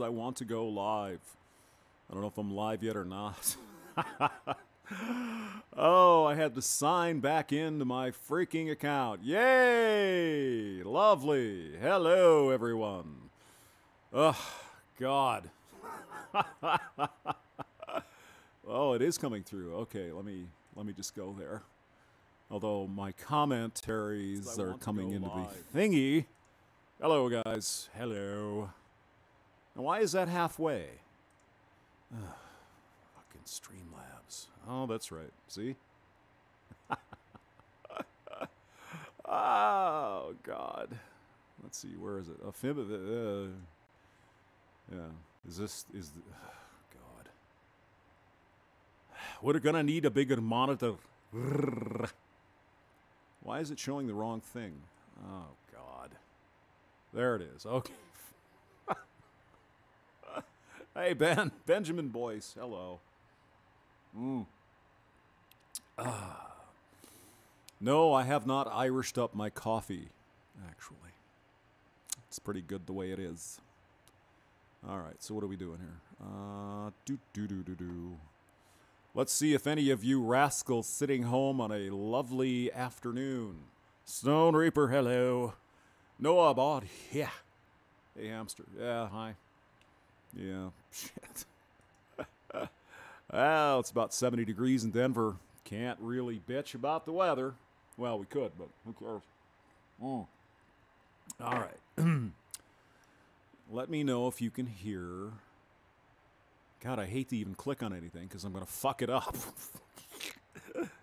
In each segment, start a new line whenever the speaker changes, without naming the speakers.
I want to go live. I don't know if I'm live yet or not. Oh, I had to sign back into my freaking account. Yay! Lovely. Hello, everyone. Oh, God. Oh, it is coming through. Okay, let me just go there. Although my commentaries are coming into the thingy. Hello, guys. Hello. Now, why is that halfway? Fucking Streamlabs. Oh, that's right. See? Oh, God. Let's see. Where is it? Yeah. God. We're gonna need a bigger monitor. Why is it showing the wrong thing? Oh, God. There it is. Okay. Hey, Benjamin Boyce. Hello. No, I have not Irished up my coffee, actually. It's pretty good the way it is. All right, so what are we doing here? Let's see if any of you rascals sitting home on a lovely afternoon. Stone Reaper, hello. Noah Bod, yeah. Hey, Hamster. Yeah, hi. Yeah, shit. Well, it's about 70 degrees in Denver. Can't really bitch about the weather. Well, we could, but who cares? All right. Let me know if you can hear. God, I hate to even click on anything because I'm going to fuck it up.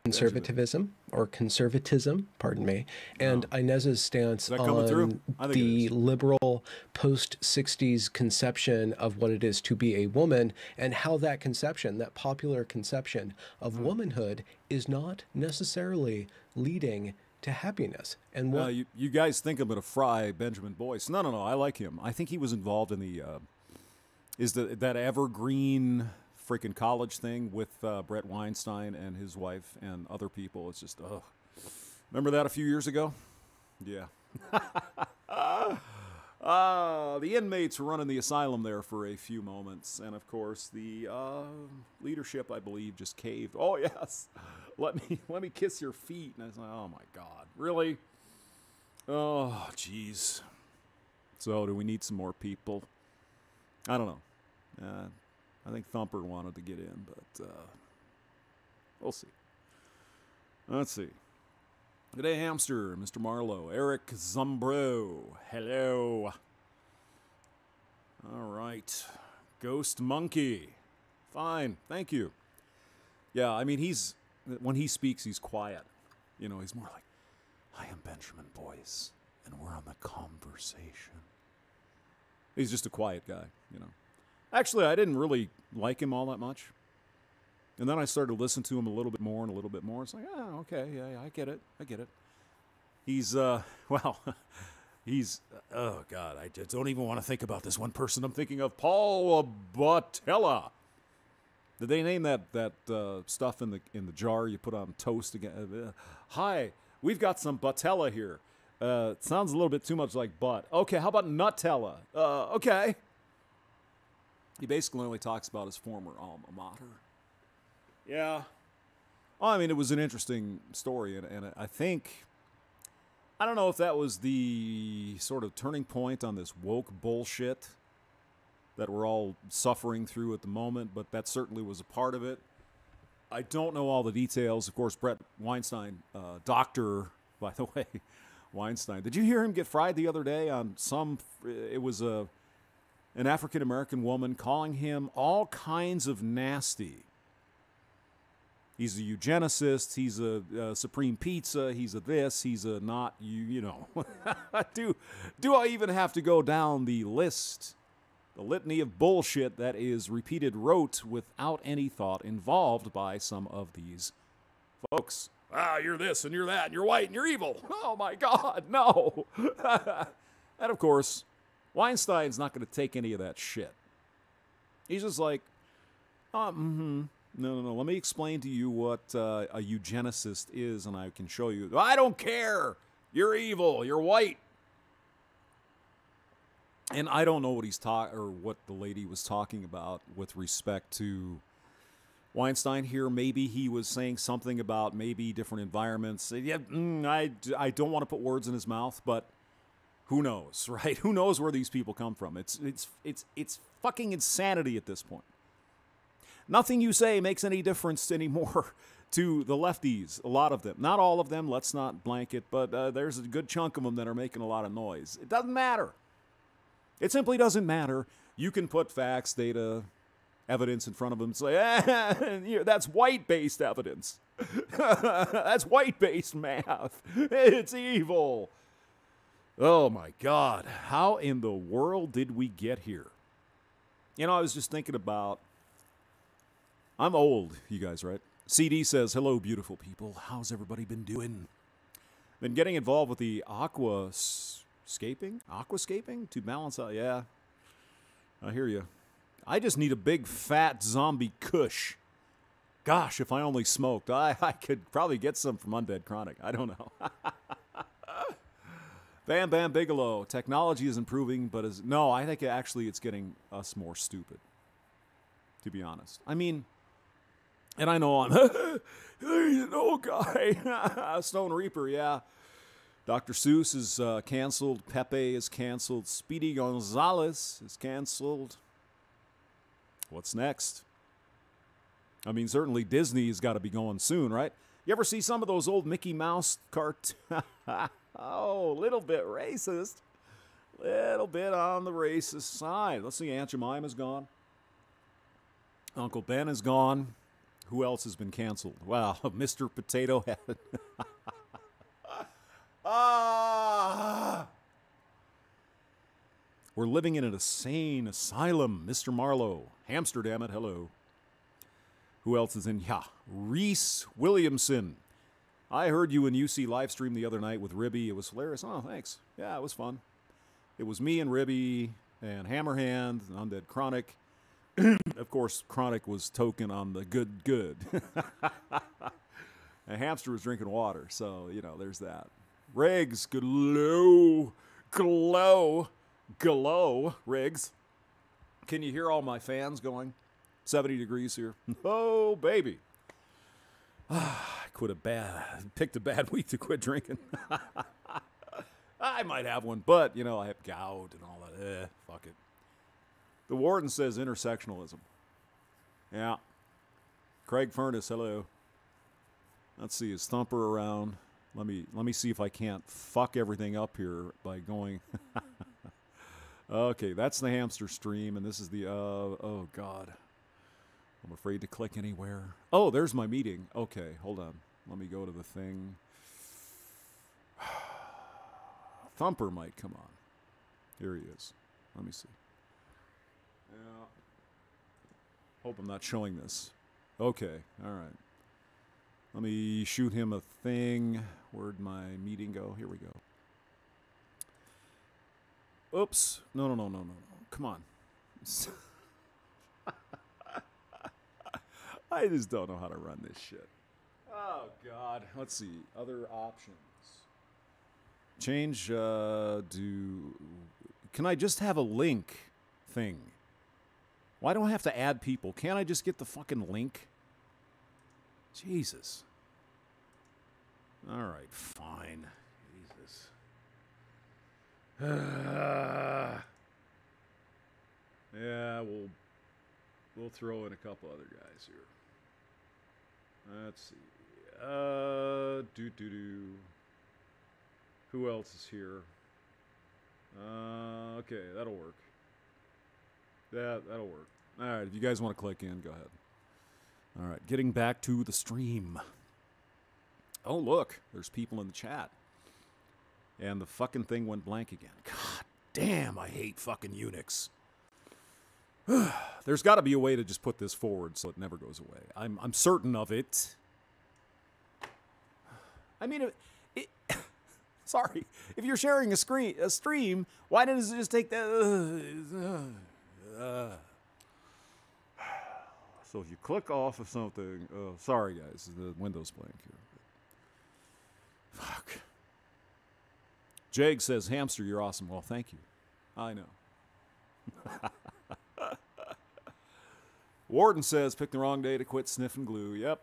Conservatism or conservatism, pardon me, and Inez's stance on the liberal post-60s conception of what it is to be a woman and how that conception, that popular conception of womanhood is not necessarily leading to happiness. And what
you guys think I'm going to fry Benjamin Boyce. No, I like him. I think he was involved in the that evergreen freaking college thing with Bret Weinstein and his wife and other people. It's just, ugh. Remember that a few years ago? Yeah. The inmates were running the asylum there for a few moments. And, of course, the leadership, I believe, just caved. Oh, yes. Let me kiss your feet. And I was like, oh, my God. Really? Oh, jeez. So do we need some more people? I don't know. I think Thumper wanted to get in, but we'll see. Let's see. Good day, Hamster, Mr. Marlowe, Eric Zumbro. Hello. All right. Ghost Monkey. Fine, thank you. Yeah, I mean, when he speaks, he's quiet. You know, he's more like, I am Benjamin Boyce, and we're on the conversation. He's just a quiet guy, you know. Actually, I didn't really like him all that much. And then I started to listen to him a little bit more and a little bit more. It's like, oh, okay, yeah, I get it. He's, oh, God, I just don't even want to think about this one person I'm thinking of, Paul Botella. Did they name that stuff in the jar you put on toast again? Hi, we've got some Botella here. It sounds a little bit too much like butt. Okay, how about Nutella? Okay. He basically only talks about his former alma mater. Yeah. Well, I mean, it was an interesting story, and I think, I don't know if that was the sort of turning point on this woke bullshit that we're all suffering through at the moment, but that certainly was a part of it. I don't know all the details. Of course, Bret Weinstein, doctor, by the way, Weinstein. Did you hear him get fried the other day on it was an African-American woman calling him all kinds of nasty. He's a eugenicist, he's a Supreme Pizza, he's a this, he's a not, you know. Do I even have to go down the list, the litany of bullshit that is repeated rote without any thought involved by some of these folks? You're this and you're that and you're white and you're evil. Oh my God, no. And of course, Weinstein's not going to take any of that shit. He's just like, no. Let me explain to you what a eugenicist is, and I can show you. I don't care. You're evil. You're white. And I don't know what what the lady was talking about with respect to Weinstein here. Maybe he was saying something about maybe different environments. Yeah, I don't want to put words in his mouth, but who knows, right? Who knows where these people come from? It's fucking insanity at this point. Nothing you say makes any difference anymore to the lefties, a lot of them. Not all of them, let's not blanket, but there's a good chunk of them that are making a lot of noise. It doesn't matter. It simply doesn't matter. You can put facts, data, evidence in front of them and say, that's white-based evidence. That's white-based math. It's evil. Oh, my God. How in the world did we get here? You know, I was just thinking about, I'm old, you guys, right? CD says, hello, beautiful people. How's everybody been doing? Been getting involved with the aquascaping to balance out. Yeah, I hear you. I just need a big fat zombie kush. Gosh, if I only smoked, I could probably get some from Undead Chronic. I don't know. Bam Bam Bigelow. Technology is improving, but no, I think actually it's getting us more stupid, to be honest. I mean, and I know I'm an old guy. Stone Reaper, yeah. Dr. Seuss is canceled. Pepe is canceled. Speedy Gonzales is canceled. What's next? I mean, certainly Disney's got to be going soon, right? You ever see some of those old Mickey Mouse cartoons? Oh, a little bit racist. Little bit on the racist side. Let's see, Aunt Jemima's gone. Uncle Ben is gone. Who else has been canceled? Wow, Mr. Potato Head. We're living in an insane asylum. Mr. Marlowe. Hamster, damn it. Hello. Who else is in? Yeah, Reese Williamson. I heard you in UC live stream the other night with Ribby. It was hilarious. Oh, thanks. Yeah, it was fun. It was me and Ribby and Hammerhand and Undead Chronic. Of course, Chronic was token on the good. And Hamster was drinking water, so, you know, there's that. Riggs, glow, Riggs. Can you hear all my fans going? 70 degrees here. Oh, baby. I picked a bad week to quit drinking. I might have one, but, you know, I have gout and all that. Fuck it. The warden says intersectionalism. Yeah. Craig Furness, hello. Let's see, is Thumper around? Let me see if I can't fuck everything up here by going. Okay, that's the Hamster stream, and this is the, oh, God. I'm afraid to click anywhere. Oh, there's my meeting. Okay, hold on. Let me go to the thing. Thumper might come on. Here he is. Let me see. Yeah. Hope I'm not showing this. Okay, all right. Let me shoot him a thing. Where'd my meeting go? Here we go. Oops. No. Come on. I just don't know how to run this shit. Oh, God. Let's see. Other options. Change, can I just have a link thing? Why do I have to add people? Can't I just get the fucking link? Jesus. All right, fine. Jesus. Yeah, we'll throw in a couple other guys here. Let's see. Who else is here? Okay, that'll work. That'll work. All right, if you guys want to click in, go ahead. All right, getting back to the stream. Oh, look, there's people in the chat. And the fucking thing went blank again. God damn, I hate fucking Unix. There's got to be a way to just put this forward so it never goes away. I'm certain of it. I mean, sorry, if you're sharing a stream, why doesn't it just take that? So if you click off of something, sorry guys, the window's blank here. Fuck. Jag says, Hamster, you're awesome. Well, thank you. I know. Warden says, pick the wrong day to quit sniffing glue. Yep.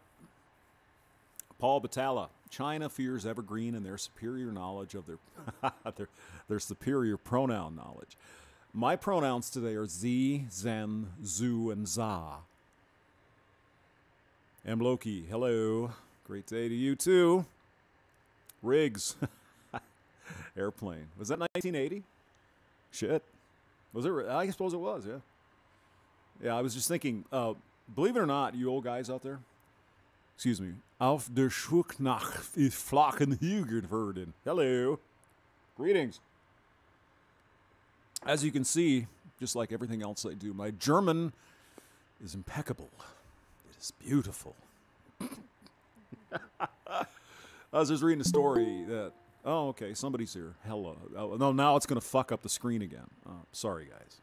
Paul Batalla. China fears Evergreen and their superior knowledge of their superior pronoun knowledge. My pronouns today are Z, Zen, Zu, and Za. M. Loki, hello. Great day to you, too. Riggs. Airplane. Was that 1980? Shit. Was it? I suppose it was, yeah. Yeah, I was just thinking, believe it or not, you old guys out there, excuse me, auf der Schuknach ist flachen Hügelverden. Hello. Greetings. As you can see, just like everything else I do, my German is impeccable. It is beautiful. I was just reading a story that, oh, okay, somebody's here. Hello. Oh, no, now it's going to fuck up the screen again. Sorry, guys.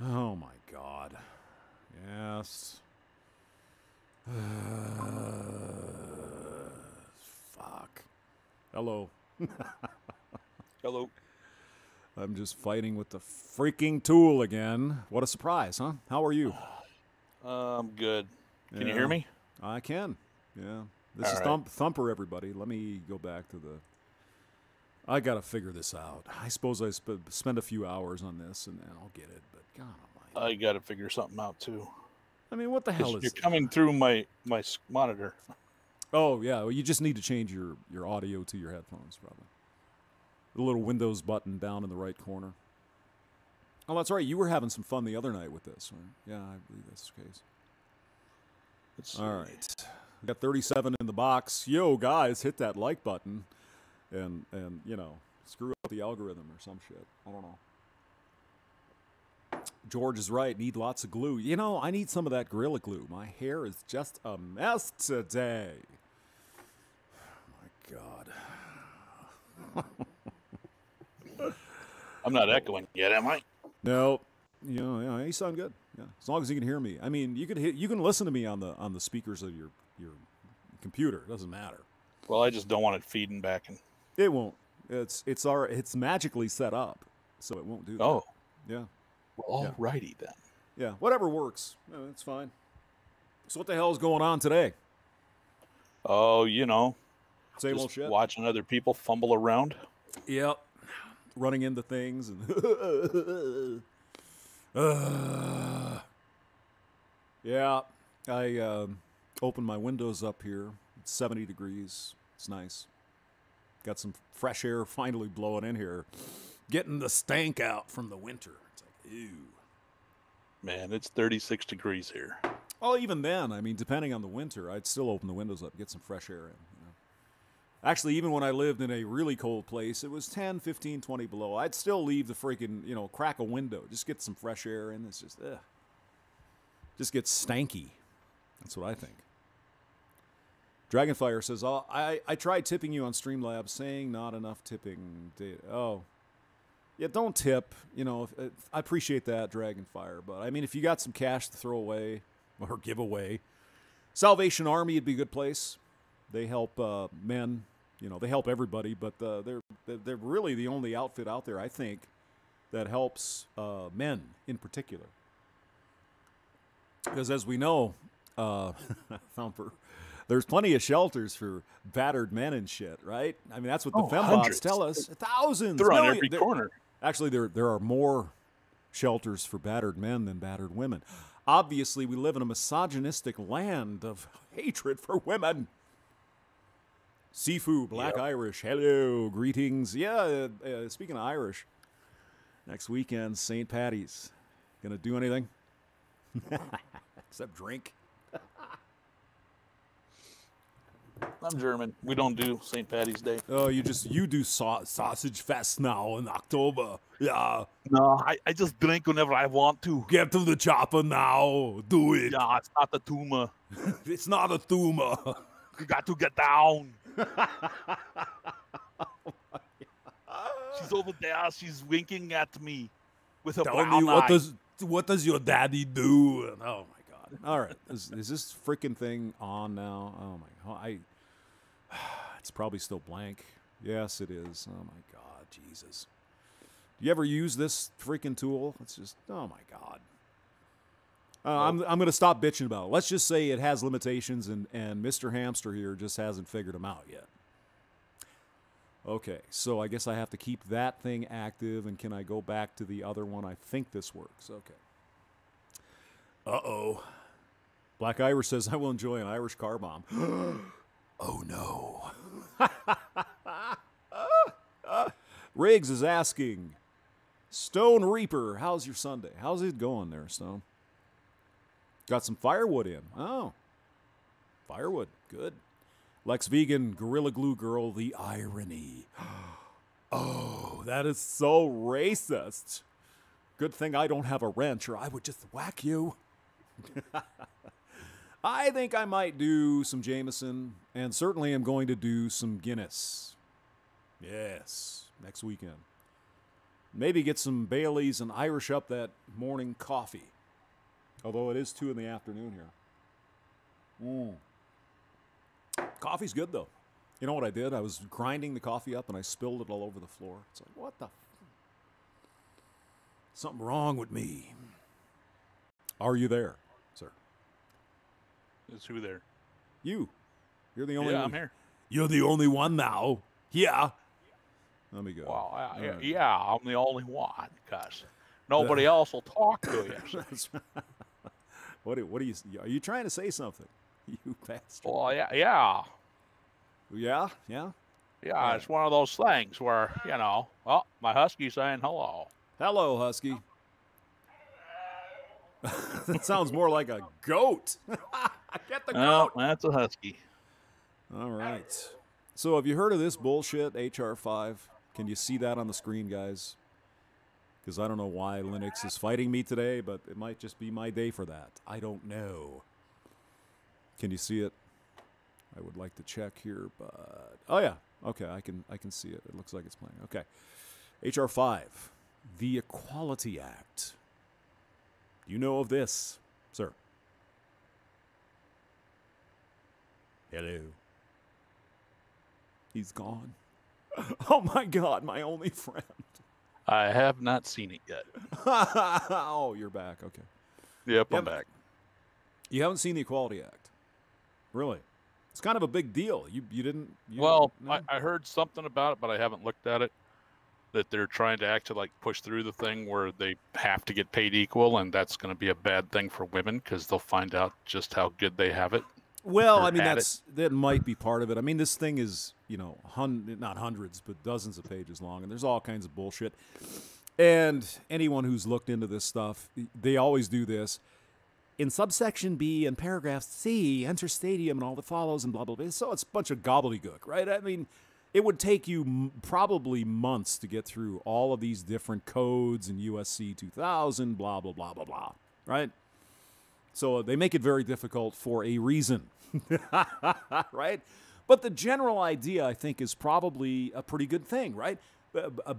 Oh, my God. Yes. Fuck. Hello.
Hello.
I'm just fighting with the freaking tool again. What a surprise, huh? How are you?
I'm good. Can you hear me?
I can. Yeah. This is Thumper, everybody. Let me go back to the... I got to figure this out. I suppose I spend a few hours on this, and then I'll get it. But God almighty.
I got to figure something out, too.
I mean, what the hell is...
You're coming through my monitor.
Oh, yeah. Well, you just need to change your audio to your headphones, probably. The little Windows button down in the right corner. Oh, that's right. You were having some fun the other night with this, right? Yeah, I believe that's the case. All right. We got 37 in the box. Yo, guys, hit that like button and you know, screw up the algorithm or some shit. I don't know. George is right. Need lots of glue. You know, I need some of that Gorilla Glue. My hair is just a mess today. Oh, my God.
I'm not echoing yet, am I?
No. You know, yeah, you sound good. Yeah, as long as you can hear me. I mean, you can listen to me on the speakers of your computer. It doesn't matter.
Well, I just don't want it feeding back in.
It won't. It's magically set up, so it won't do that.
Oh.
Yeah.
Well, alrighty then.
Yeah, whatever works. It's fine. So what the hell is going on today?
Oh, you know.
Same old shit.
Watching other people fumble around.
Yep. Running into things and yeah, I opened my windows up here. It's 70 degrees. It's nice. Got some fresh air finally blowing in here. Getting the stank out from the winter. It's like, ew.
Man, it's 36 degrees here.
Well, even then, I mean, depending on the winter, I'd still open the windows up, get some fresh air in. Actually, even when I lived in a really cold place, it was 10, 15, 20 below. I'd still leave the freaking, crack a window. Just get some fresh air in. It's just, just gets stanky. That's what I think. Dragonfire says, oh, I tried tipping you on Streamlabs, saying not enough tipping data. Oh. Yeah, don't tip. I appreciate that, Dragonfire. But, I mean, if you got some cash to throw away or give away, Salvation Army would be a good place. They help men. They help everybody, but they're really the only outfit out there, I think, that helps men in particular. Because as we know, Thumper, there's plenty of shelters for battered men and shit, right? I mean, that's what the fembots tell us. Thousands.
They're on every corner.
Actually, there are more shelters for battered men than battered women. Obviously, we live in a misogynistic land of hatred for women. Sifu, Black Irish, hello, greetings. Yeah, speaking of Irish, next weekend, St. Patty's. Gonna do anything? Except drink.
I'm German. We don't do St. Patty's Day.
Oh, you do sausage fest now in October. Yeah.
No, I just drink whenever I want to.
Get to the chopper now. Do it.
Yeah, it's not a tumor.
It's not a tumor.
You got to get down. She's over there. She's winking at me with her brown eye.
What does your daddy do? Oh my God! All right, is this freaking thing on now? Oh my God! It's probably still blank. Yes, it is. Oh my God, Jesus! You ever use this freaking tool? It's just, oh my God. I'm going to stop bitching about it. Let's just say it has limitations, and Mr. Hamster here just hasn't figured them out yet. Okay, so I guess I have to keep that thing active, and can I go back to the other one? I think this works. Okay. Uh-oh. Black Irish says, I will enjoy an Irish car bomb. Oh, no. Riggs is asking, Stone Reaper, how's your Sunday? How's it going there, Stone? Got some firewood in. Oh. Firewood. Good. Lex Vegan, Gorilla Glue Girl, the irony. Oh, that is so racist. Good thing I don't have a wrench, or I would just whack you. I think I might do some Jameson, and certainly am going to do some Guinness. Yes, next weekend. Maybe get some Baileys and Irish up that morning coffee. Although it is 2 in the afternoon here. Coffee's good, though. You know what I did? I was grinding the coffee up, and I spilled it all over the floor. It's like, what the? Something wrong with me. Are you there, sir?
Is who there?
You. You're the only one.
Yeah, I'm here.
You're the only one now. Yeah. Let me go.
Well, yeah, I'm the only one, because nobody else will talk to you.
That's right. What are you? Are you trying to say something? You bastard.
Well, yeah.
Yeah? Yeah?
Yeah, it's one of those things where, oh, my husky's saying hello.
Hello, husky. That sounds more like a goat. Get the goat.
Oh, that's a husky.
All right. So have you heard of this bullshit, Hr5? Can you see that on the screen, guys? Because I don't know why Linux is fighting me today, but it might just be my day for that. I don't know. Can you see it? I would like to check here, but oh yeah, okay, I can see it. It looks like it's playing. Okay, Hr5, the Equality Act. Do you know of this, sir? Hello. He's gone. Oh my God, my only friend.
I have not seen it yet.
Oh, you're back. Okay.
Yep, I'm back.
You haven't seen the Equality Act? Really? It's kind of a big deal. You didn't...
Well,
no?
I heard something about it, but I haven't looked at it. That they're trying to actually like push through the thing where they have to get paid equal, and that's going to be a bad thing for women because they'll find out just how good they have it.
Well, I mean, that might be part of it. I mean, this thing is, not hundreds, but dozens of pages long, and there's all kinds of bullshit. And anyone who's looked into this stuff, they always do this. In subsection B and paragraph C, enter stadium and all that follows and blah, blah, blah. So it's a bunch of gobbledygook, right? I mean, it would take you probably months to get through all of these different codes in USC 2000, blah, blah, blah, blah, blah, right? So they make it very difficult for a reason, right? But the general idea, I think, is probably a pretty good thing, right?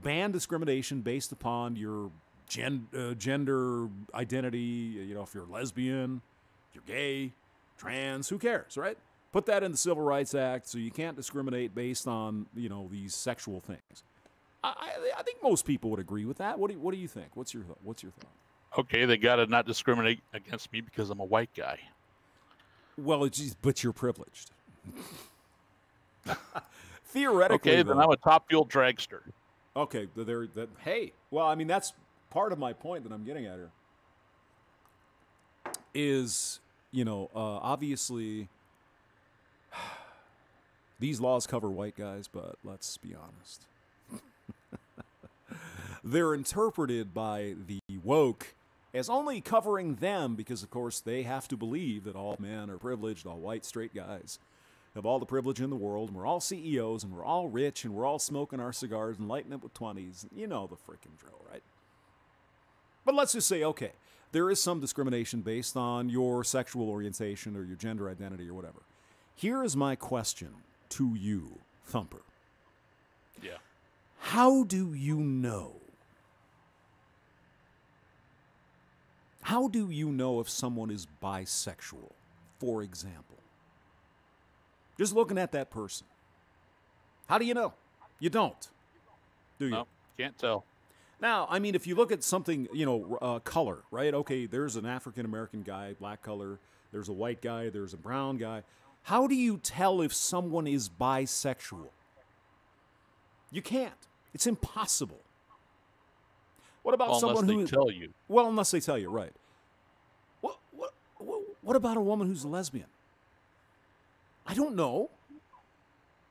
Ban discrimination based upon your gender identity, if you're lesbian, you're gay, trans, who cares, right? Put that in the Civil Rights Act so you can't discriminate based on, these sexual things. I think most people would agree with that. What do you think? What's your thought?
Okay, they got to not discriminate against me because I'm a white guy.
Well, but you're privileged. Theoretically,
okay, then I'm a top fuel dragster.
Okay, hey, well, I mean, that's part of my point that I'm getting at here. Is, obviously, these laws cover white guys, but let's be honest. They're interpreted by the woke as only covering them because, of course, they have to believe that all men are privileged, all white, straight guys have all the privilege in the world, and we're all CEOs, and we're all rich, and we're all smoking our cigars and lighting it with 20s. You know the freaking drill, right? But let's just say, okay, there is some discrimination based on your sexual orientation or your gender identity or whatever. Here is my question to you, Thumper.
Yeah.
How do you know? How do you know if someone is bisexual, for example? Just looking at that person. How do you know? You don't, do you?
No, can't tell.
Now, I mean, if you look at something, you know, color, right? Okay, there's an African-American guy, black color. There's a white guy. There's a brown guy. How do you tell if someone is bisexual? You can't. It's impossible. What about someone who...
Unless they tell you.
Well, unless they tell you, right. What about a woman who's a lesbian? I don't know.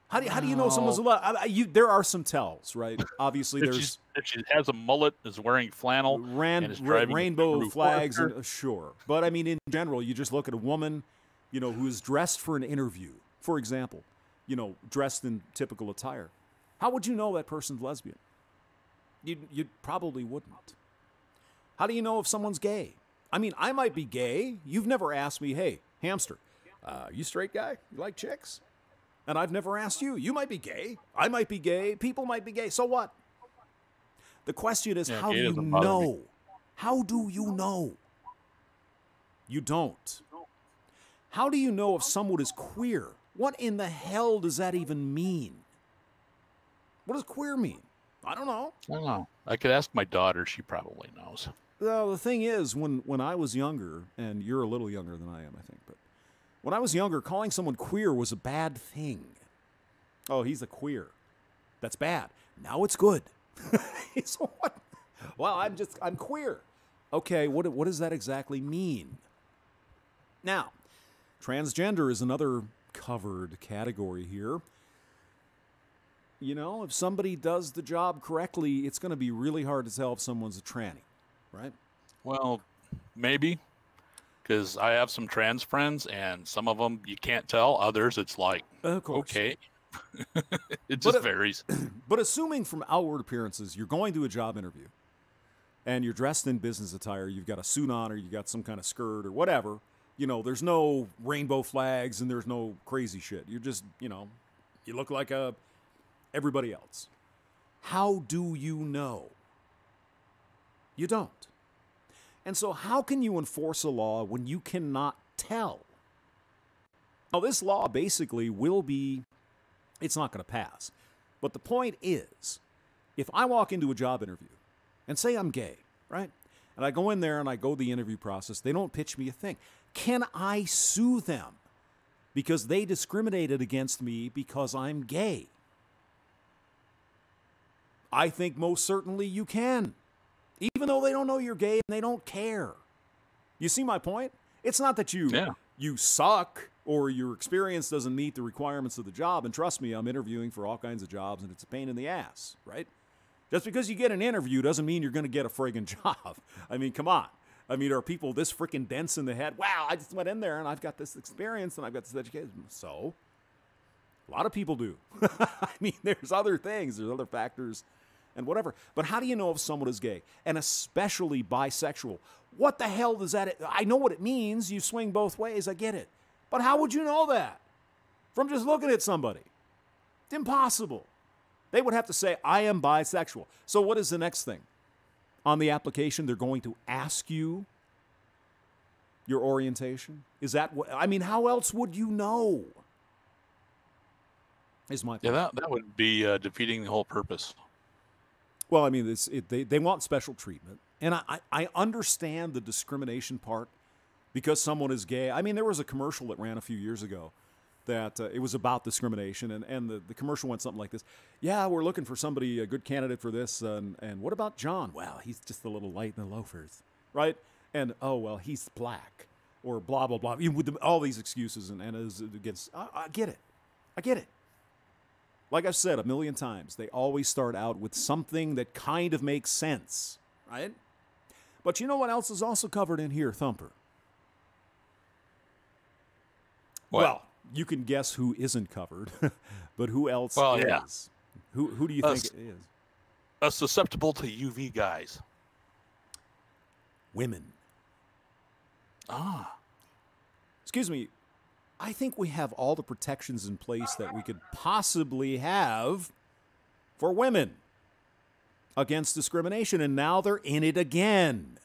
How do you know someone's a lesbian? There are some tells, right? Obviously,
if she has a mullet, is wearing flannel, and is driving
rainbow flags, and, sure. But I mean, in general, you just look at a woman, you know, who is dressed for an interview, for example, you know, dressed in typical attire. How would you know that person's lesbian? You probably wouldn't. How do you know if someone's gay? I mean, I might be gay. You've never asked me, hey, Hamster, you straight guy? You like chicks? And I've never asked you. You might be gay. I might be gay. People might be gay. So what? The question is, how do you know? How do you know? You don't. How do you know if someone is queer? What in the hell does that even mean? What does queer mean? I don't know.
I don't know. I could ask my daughter. She probably knows.
Well, the thing is, when I was younger, and you're a little younger than I am, I think, but when I was younger, calling someone queer was a bad thing. Oh, he's a queer. That's bad. Now it's good. So what? Well, I'm queer. Okay, what does that exactly mean? Now, transgender is another covered category here. You know, if somebody does the job correctly, it's going to be really hard to tell if someone's a tranny, right?
Well, maybe. Because I have some trans friends, and some of them you can't tell. Others, it's like, okay. It just varies.
But assuming from outward appearances, you're going to a job interview, and you're dressed in business attire, you've got a suit on, or you've got some kind of skirt or whatever, you know, there's no rainbow flags and there's no crazy shit. You're just, you know, you look like everybody else. How do you know? You don't. And so how can you enforce a law when you cannot tell? Now, this law basically it's not going to pass. But the point is, if I walk into a job interview and say I'm gay, right? And I go in there and I go the interview process, they don't pitch me a thing. Can I sue them because they discriminated against me because I'm gay? I think most certainly you can. Even though they don't know you're gay and they don't care. You see my point? It's not that you suck or your experience doesn't meet the requirements of the job. And trust me, I'm interviewing for all kinds of jobs and it's a pain in the ass, right? Just because you get an interview doesn't mean you're going to get a friggin' job. I mean, come on. I mean, are people this freaking dense in the head? Wow, I just went in there and I've got this experience and I've got this education. So, a lot of people do. I mean, there's other things. There's other factors and whatever. But how do you know if someone is gay? And especially bisexual. What the hell does that... I know what it means. You swing both ways. I get it. But how would you know that? From just looking at somebody. It's impossible. They would have to say, I am bisexual. So what is the next thing? On the application, they're going to ask you your orientation? Is that what... I mean, how else would you know? Is my point.
Yeah, that would be defeating the whole purpose.
Well, I mean, they want special treatment. And I understand the discrimination part because someone is gay. I mean, there was a commercial that ran a few years ago that it was about discrimination. And the commercial went something like this. Yeah, we're looking for somebody, a good candidate for this. And what about John? Well, he's just a little light in the loafers, right? And, oh, well, he's black or blah, blah, blah. With all these excuses and is against, I get it. I get it. Like I've said a million times, they always start out with something that kind of makes sense, right? But you know what else is also covered in here, Thumper?
What?
Well, you can guess who isn't covered, but who else is?
Yeah.
Who do you think it is?
Susceptible to UV guys.
Women.
Ah.
Excuse me. I think we have all the protections in place that we could possibly have for women against discrimination, and now they're in it again.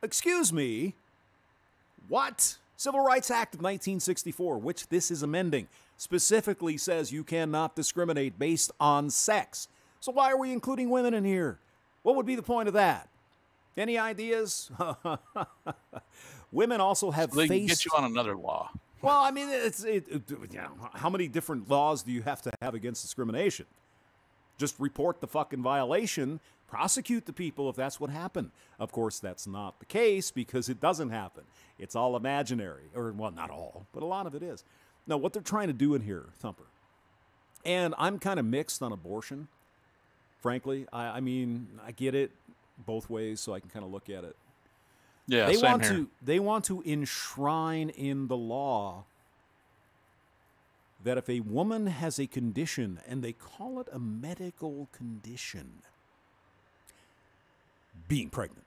Excuse me, what? Civil Rights Act of 1964, which this is amending, specifically says you cannot discriminate based on sex. So why are we including women in here? What would be the point of that? Any ideas? Women also have
they can get you on another law.
Well, I mean, how many different laws do you have to have against discrimination? Just report the fucking violation, prosecute the people if that's what happened. Of course, that's not the case because it doesn't happen. It's all imaginary. Or, well, not all, but a lot of it is. Now, what they're trying to do in here, Thumper, and I'm kind of mixed on abortion, frankly. I mean, I get it both ways, so I can kind of look at it.
Yeah,
they want to enshrine in the law that if a woman has a condition, and they call it a medical condition, being pregnant,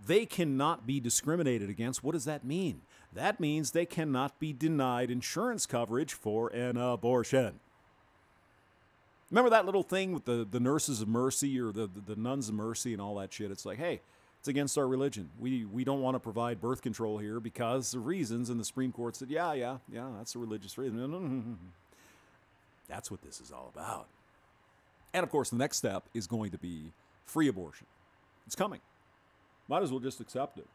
they cannot be discriminated against. What does that mean? That means they cannot be denied insurance coverage for an abortion. Remember that little thing with the nurses of mercy or the nuns of mercy and all that shit? It's like, hey, it's against our religion. We don't want to provide birth control here because of reasons. And the Supreme Court said, yeah, that's a religious reason. That's what this is all about. And, of course, the next step is going to be free abortion. It's coming. Might as well just accept it.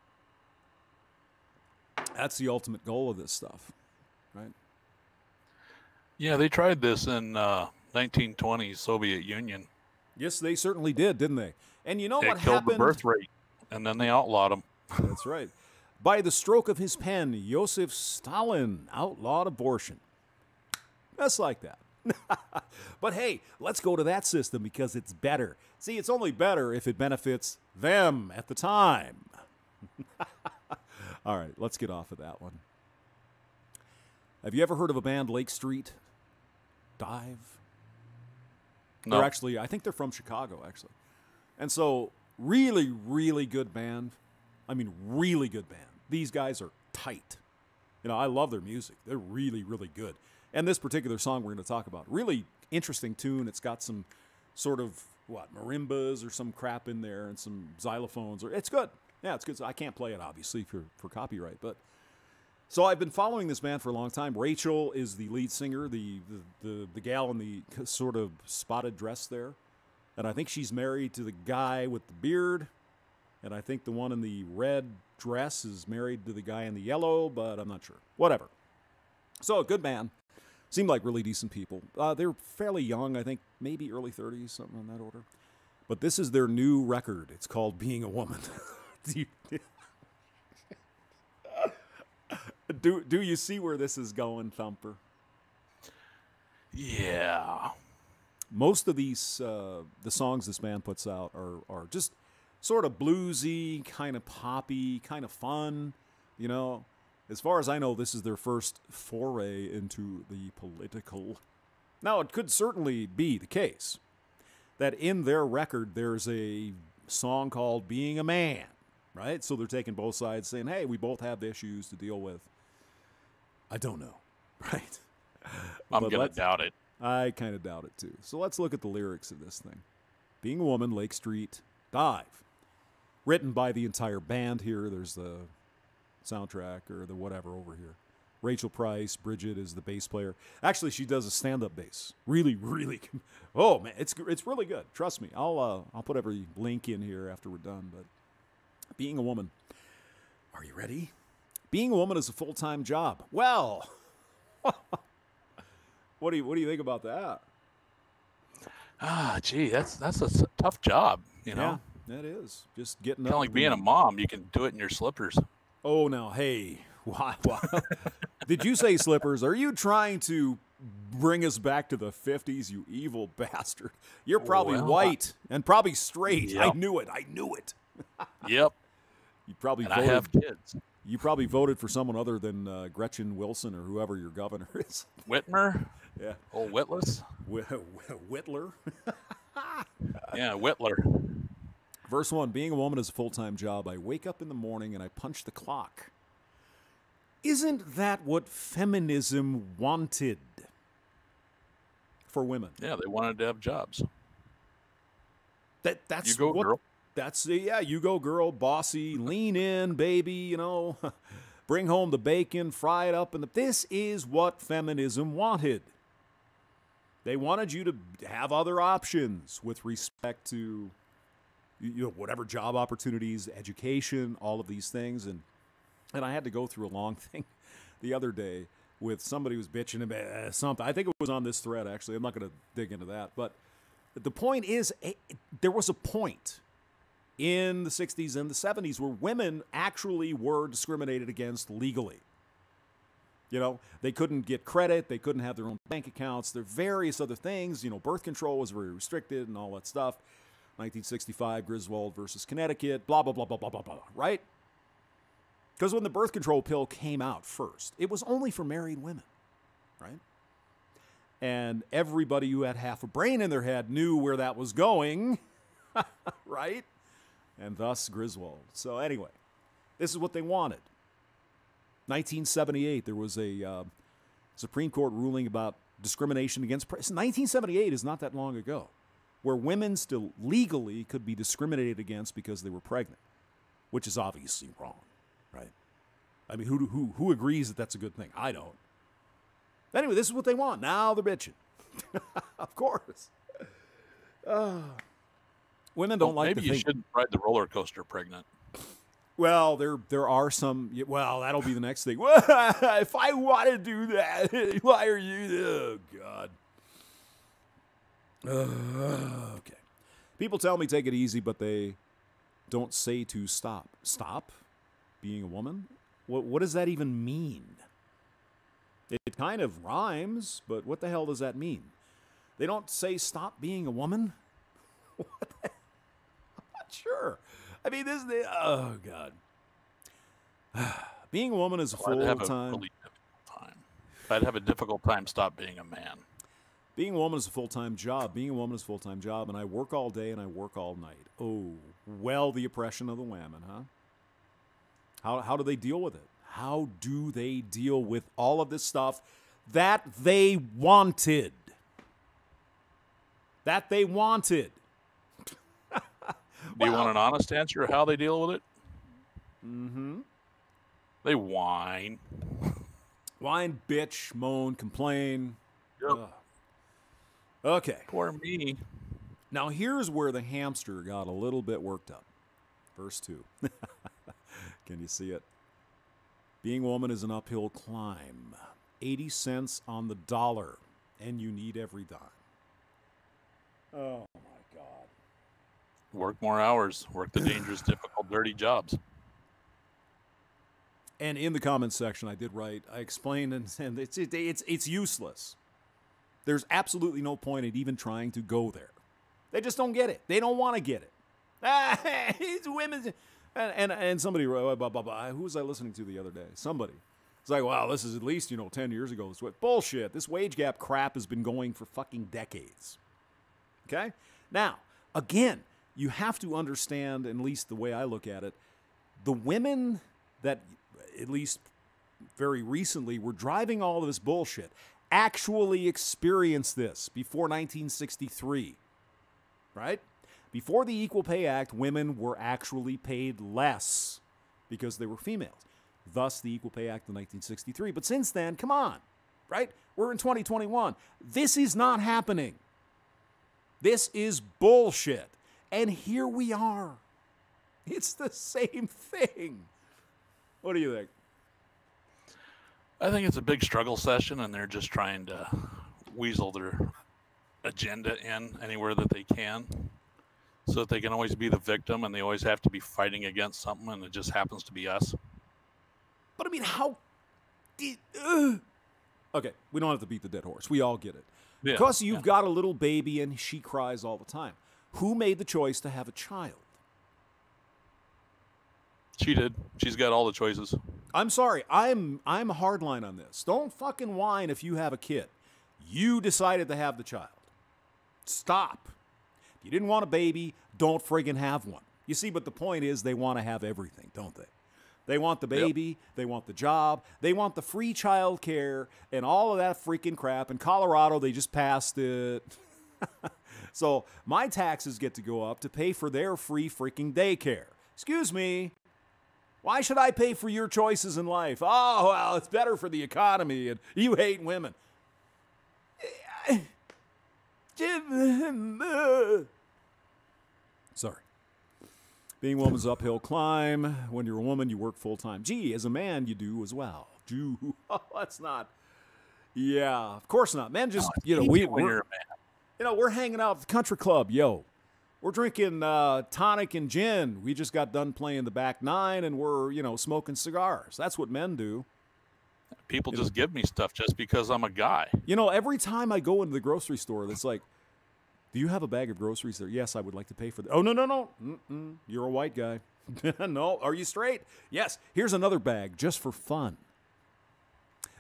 That's the ultimate goal of this stuff, right?
Yeah, they tried this in 1920s Soviet Union.
Yes, they certainly did, didn't they? And you know what happened?
They killed the birth rate, and then they outlawed them.
That's right. By the stroke of his pen, Joseph Stalin outlawed abortion. Just like that. But hey, let's go to that system because it's better. See, it's only better if it benefits them at the time. All right, let's get off of that one. Have you ever heard of a band, Lake Street Dive?
No.
They're actually, I think they're from Chicago, actually. And so, really, really good band. I mean, really good band. These guys are tight. You know, I love their music. They're really, really good. And this particular song we're going to talk about, really interesting tune. It's got some sort of, marimbas or some crap in there and some xylophones. It's good. Yeah, it's good. I can't play it, obviously, for copyright. But so I've been following this band for a long time. Rachel is the lead singer, the gal in the sort of spotted dress there. And I think she's married to the guy with the beard. And I think the one in the red dress is married to the guy in the yellow, but I'm not sure. Whatever. So a good band. Seemed like really decent people. They're fairly young, I think maybe early 30s, something in that order. But this is their new record. It's called Being a Woman. Do you see where this is going, Thumper?
Yeah.
Most of these, the songs this band puts out are just sort of bluesy, kind of poppy, kind of fun, you know. As far as I know, this is their first foray into the political. Now, it could certainly be the case that in their record there's a song called Being a Man, right? So they're taking both sides saying, hey, we both have issues to deal with. I don't know, right?
I'm going to doubt it.
I kind of doubt it, too. So let's look at the lyrics of this thing. Being a Woman, Lake Street Dive. Written by the entire band here. There's the soundtrack or the whatever over here. Rachel Price, Bridget is the bass player. Actually, she does a stand-up bass. Really, really. Oh man, it's really good. Trust me. I'll put every link in here after we're done. But being a woman, are you ready? Being a woman is a full-time job. Well, what do you think about that?
Gee, that's a tough job. You know,
yeah, that is. Just getting
kind of like being a mom. You can do it in your slippers.
Oh, now, hey, why? Did you say slippers? Are you trying to bring us back to the 50s, you evil bastard? You're probably white and probably straight. Yep. I knew it.
Yep.
You probably
I have kids.
You probably voted for someone other than Gretchen Wilson or whoever your governor is.
Whitmer?
Yeah.
Old Whitless?
Whitler?
Yeah, Whitler.
Verse 1, being a woman is a full-time job. I wake up in the morning and I punch the clock. Isn't that what feminism wanted for women?
Yeah, they wanted to have jobs.
That's
you go,
what,
girl.
That's you go, girl, bossy, lean in, baby, you know, bring home the bacon, fry it up. This is what feminism wanted. They wanted you to have other options with respect to you know, whatever job opportunities, education, all of these things. And I had to go through a long thing the other day with somebody who was bitching about something. I think it was on this thread, actually. I'm not going to dig into that. But the point is, there was a point in the 60s and the 70s where women actually were discriminated against legally. You know, they couldn't get credit. They couldn't have their own bank accounts. There are various other things. You know, birth control was very restricted and all that stuff. 1965, Griswold versus Connecticut, blah, blah, blah, blah, blah, blah, blah, right? Because when the birth control pill came out first, it was only for married women, right? And everybody who had half a brain in their head knew where that was going, right? And thus Griswold. So anyway, this is what they wanted. 1978, there was a Supreme Court ruling about discrimination against 1978 is not that long ago, where women still legally could be discriminated against because they were pregnant, which is obviously wrong, right? I mean, who agrees that that's a good thing? I don't. Anyway, this is what they want. Now they're bitching. Of course. Women don't like to think.
Maybe you shouldn't ride the roller coaster pregnant.
Well, there are some. Well, that'll be the next thing. If I want to do that, why are you? Oh God. Okay. People tell me take it easy, but they don't say to stop. Stop being a woman? What does that even mean? It kind of rhymes, but what the hell does that mean? They don't say stop being a woman? What the? I'm not sure. I mean, this is the, oh, God. Being a woman is a full-time.
Really I'd have a difficult time stop being a man.
Being a woman is a full-time job. Being a woman is a full-time job, and I work all day and I work all night. Oh, well, the oppression of the women, huh? How do they deal with it? How do they deal with all of this stuff that they wanted? That they wanted.
Do you want an honest answer of how they deal with it?
Mm-hmm.
They whine.
Whine, bitch, moan, complain.
Yep.
Okay.
Poor me.
Now here's where the hamster got a little bit worked up. Verse 2. Can you see it? Being a woman is an uphill climb. 80 cents on the dollar, and you need every dime. Oh, my God.
Work more hours. Work the dangerous, difficult, dirty jobs.
And in the comments section, I did write, I explained, and it's useless. There's absolutely no point in even trying to go there. They just don't get it. They don't want to get it. It's women. And somebody wrote, blah, blah, blah. Who was I listening to the other day? Somebody. It's like, wow, this is at least, 10 years ago. Bullshit. This wage gap crap has been going for fucking decades. Okay? Now, again, you have to understand, at least the way I look at it, the women that, at least very recently, were driving all of this bullshit actually experienced this before 1963. Right? Before the Equal Pay Act, women were actually paid less because they were females. Thus, the Equal Pay Act of 1963. But since then, come on, right? We're in 2021. This is not happening. This is bullshit. And here we are. It's the same thing. What do you think?
I think it's a big struggle session, and they're just trying to weasel their agenda in anywhere that they can, so that they can always be the victim, and they always have to be fighting against something, and it just happens to be us.
But I mean, how? Okay, we don't have to beat the dead horse. We all get it. Yeah, because you've got a little baby and she cries all the time. Who made the choice to have a child?
She did. She's got all the choices.
I'm sorry. I'm a hardline on this. Don't fucking whine if you have a kid. You decided to have the child. Stop. If you didn't want a baby, don't friggin' have one. You see, but the point is they want to have everything, don't they? They want the baby, they want the job, they want the free child care and all of that freaking crap. In Colorado, they just passed it. So my taxes get to go up to pay for their free freaking daycare. Excuse me. Why should I pay for your choices in life? Oh, well, it's better for the economy and you hate women. Sorry. Being a woman's uphill climb. When you're a woman, you work full time. Gee, as a man, you do as well. Oh, that's not. Yeah, of course not. Men just, we're hanging out at the country club, yo. We're drinking tonic and gin. We just got done playing the back nine, and we're, smoking cigars. That's what men do.
People just give me stuff just because I'm a guy.
Every time I go into the grocery store, it's like, do you have a bag of groceries there? Yes, I would like to pay for that. Oh, no. You're a white guy. No. Are you straight? Yes. Here's another bag just for fun.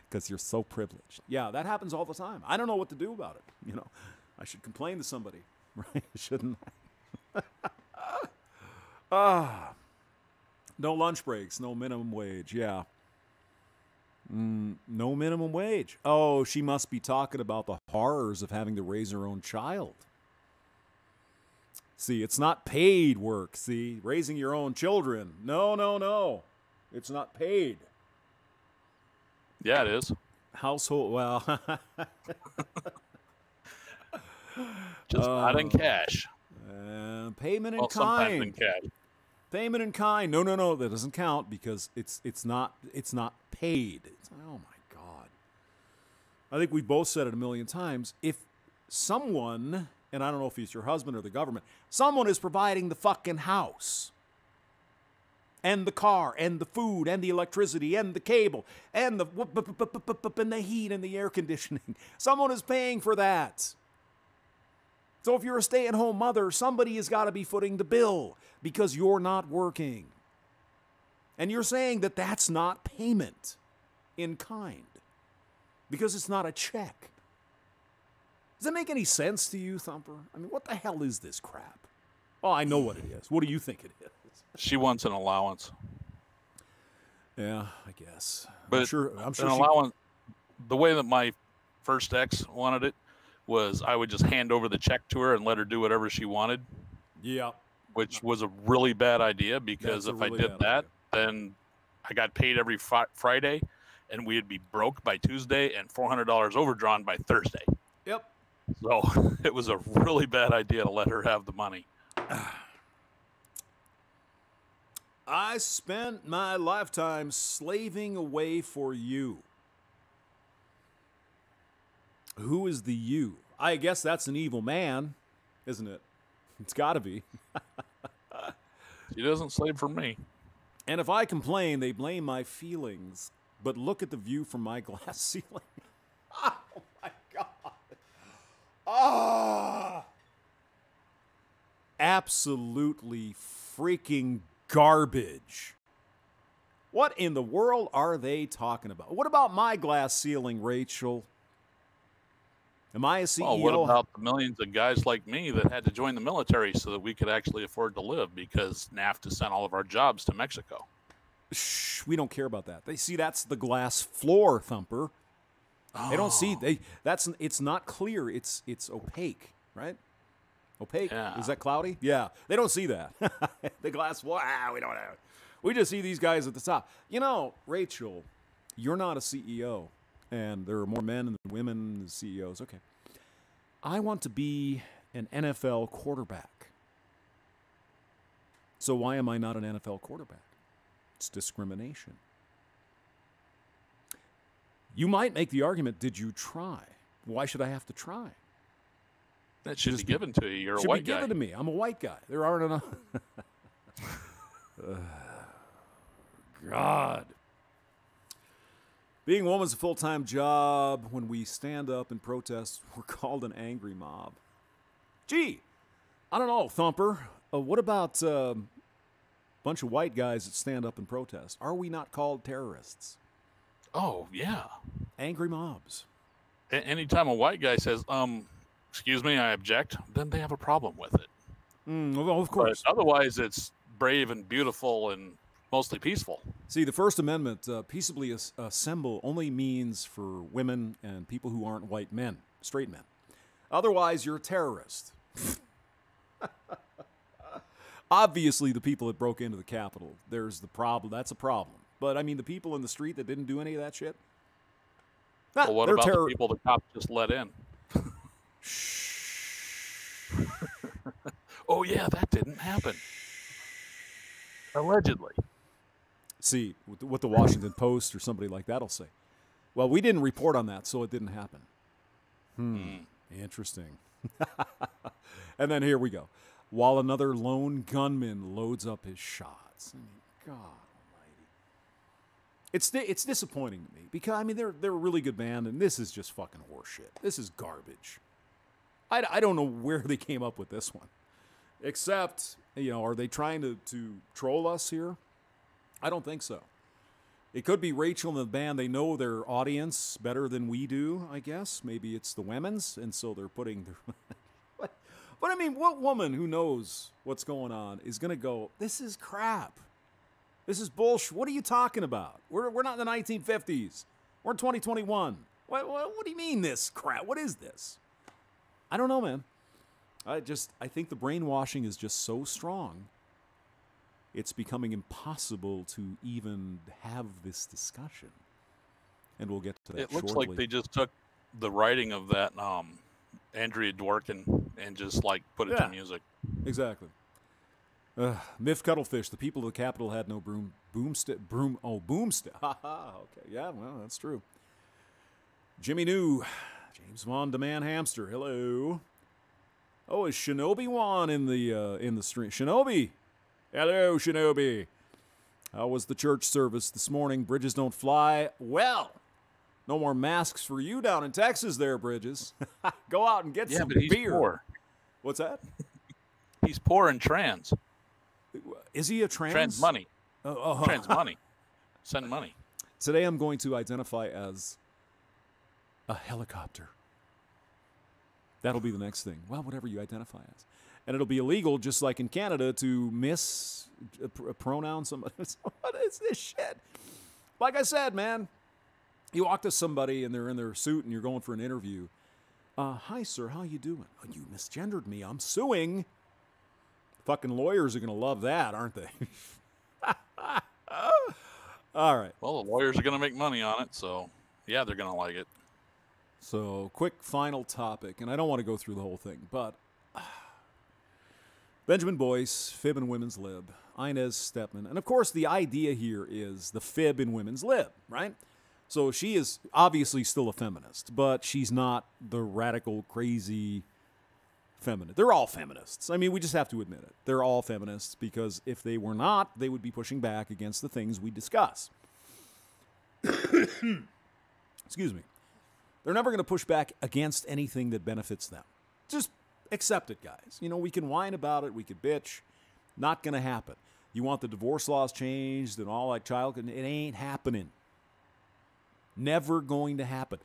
Because you're so privileged. Yeah, that happens all the time. I don't know what to do about it. I should complain to somebody, right? Shouldn't I? No lunch breaks, no minimum wage. Yeah. No minimum wage. Oh, she must be talking about the horrors of having to raise her own child. See, it's not paid work. See, raising your own children. No. It's not paid.
Yeah, it is.
Household, well.
Just not in cash.
Payment in kind.
Sometimes in cash.
Payment in kind. No. That doesn't count because it's not paid. Oh my God. I think we've both said it a million times. If someone, and I don't know if it's your husband or the government, someone is providing the fucking house and the car and the food and the electricity and the cable and the heat and the air conditioning. Someone is paying for that. So if you're a stay-at-home mother, somebody has got to be footing the bill because you're not working. And you're saying that that's not payment in kind because it's not a check. Does that make any sense to you, Thumper? I mean, what the hell is this crap? Oh, I know what it is. What do you think it is?
She wants an allowance.
Yeah, I guess.
But
I'm sure
an allowance, the way that my first ex wanted it was I would just hand over the check to her and let her do whatever she wanted.
Yeah.
Which was a really bad idea because if I did that, then I got paid every Friday and we'd be broke by Tuesday and $400 overdrawn by Thursday.
Yep.
So it was a really bad idea to let her have the money.
I spent my lifetime slaving away for you. Who is the you? I guess that's an evil man, isn't it? It's got to be.
She doesn't slave for me.
And if I complain, they blame my feelings. But look at the view from my glass ceiling. Oh, my God. Ah! Absolutely freaking garbage. What in the world are they talking about? What about my glass ceiling, Rachel? Am I a CEO?
Oh, what about the millions of guys like me that had to join the military so that we could actually afford to live because NAFTA sent all of our jobs to Mexico?
Shh, we don't care about that. They see that's the glass floor, Thumper. Oh. They don't see it's not clear. It's opaque, right? Opaque.
Yeah.
Is that cloudy? Yeah. They don't see that. The glass floor. We don't have it. We just see these guys at the top. Rachel, you're not a CEO. And there are more men than women as CEOs. Okay. I want to be an NFL quarterback. So why am I not an NFL quarterback? It's discrimination. You might make the argument, did you try? Why should I have to try?
That should be given to you. You're a white guy.
Should be given to me. I'm a white guy. There aren't enough. God. Being a woman's a full-time job. When we stand up and protest, we're called an angry mob. Gee, I don't know, Thumper. What about a bunch of white guys that stand up and protest? Are we not called terrorists?
Oh, yeah.
Angry mobs.
Anytime a white guy says, excuse me, I object, then they have a problem with it.
Well, of course.
But otherwise, it's brave and beautiful and mostly peaceful.
See, the First Amendment, peaceably assemble, only means for women and people who aren't white men, straight men. Otherwise, you're a terrorist. Obviously, the people that broke into the Capitol, there's the problem. That's a problem. But, I mean, the people in the street that didn't do any of that shit?
Well, what about the people the cops just let in?
Shh.
Oh, yeah, that didn't happen. Allegedly.
See, what the Washington Post or somebody like that will say. Well, we didn't report on that, so it didn't happen. Interesting. And then here we go. While another lone gunman loads up his shots. I mean, God almighty. It's disappointing to me because, I mean, they're a really good band, and this is just fucking horseshit. This is garbage. I don't know where they came up with this one. Except, are they trying to troll us here? I don't think so. It could be Rachel and the band. They know their audience better than we do, I guess. Maybe it's the women's, and so they're putting their... But I mean, what woman who knows what's going on is going to go, this is crap. This is bullshit. What are you talking about? We're not in the 1950s. We're in 2021. What do you mean this crap? What is this? I don't know, man. I think the brainwashing is just so strong. It's becoming impossible to even have this discussion. And we'll get to that shortly.
It looks like they just took the writing of that Andrea Dworkin and just like put it to music.
Exactly. Miff Cuttlefish, the people of the Capitol had no boomstick. Okay, yeah, well, that's true. Jimmy New, James Vaughn Demand Hamster, hello. Oh, is Shinobi Wan in the stream? Shinobi! Hello, Shinobi. How was the church service this morning? Bridges don't fly. Well, no more masks for you down in Texas there, Bridges. Go out and get some
but he's
beer.
Poor.
What's that?
He's poor and trans.
Is he a trans?
Trans money. Trans money. Send money.
Today I'm going to identify as a helicopter. That'll be the next thing. Well, whatever you identify as. And it'll be illegal, just like in Canada, to pronoun somebody. What is this shit? Like I said, man, you walk to somebody and they're in their suit and you're going for an interview. Hi, sir, how you doing? Oh, you misgendered me. I'm suing. Fucking lawyers are going to love that, aren't they? All right.
Well, the lawyers are going to make money on it, so yeah, they're going to like it.
So, quick final topic, and I don't want to go through the whole thing, but Benjamin Boyce, fib in women's lib, Inez Stepman, and of course the idea here is the fib in women's lib, right? So she is obviously still a feminist, but she's not the radical, crazy feminist. They're all feminists. I mean, we just have to admit it. They're all feminists because if they were not, they would be pushing back against the things we discuss. Excuse me. They're never going to push back against anything that benefits them. Just accept it, guys. We can whine about it. We could bitch. Not going to happen. You want the divorce laws changed and all like it ain't happening. Never going to happen.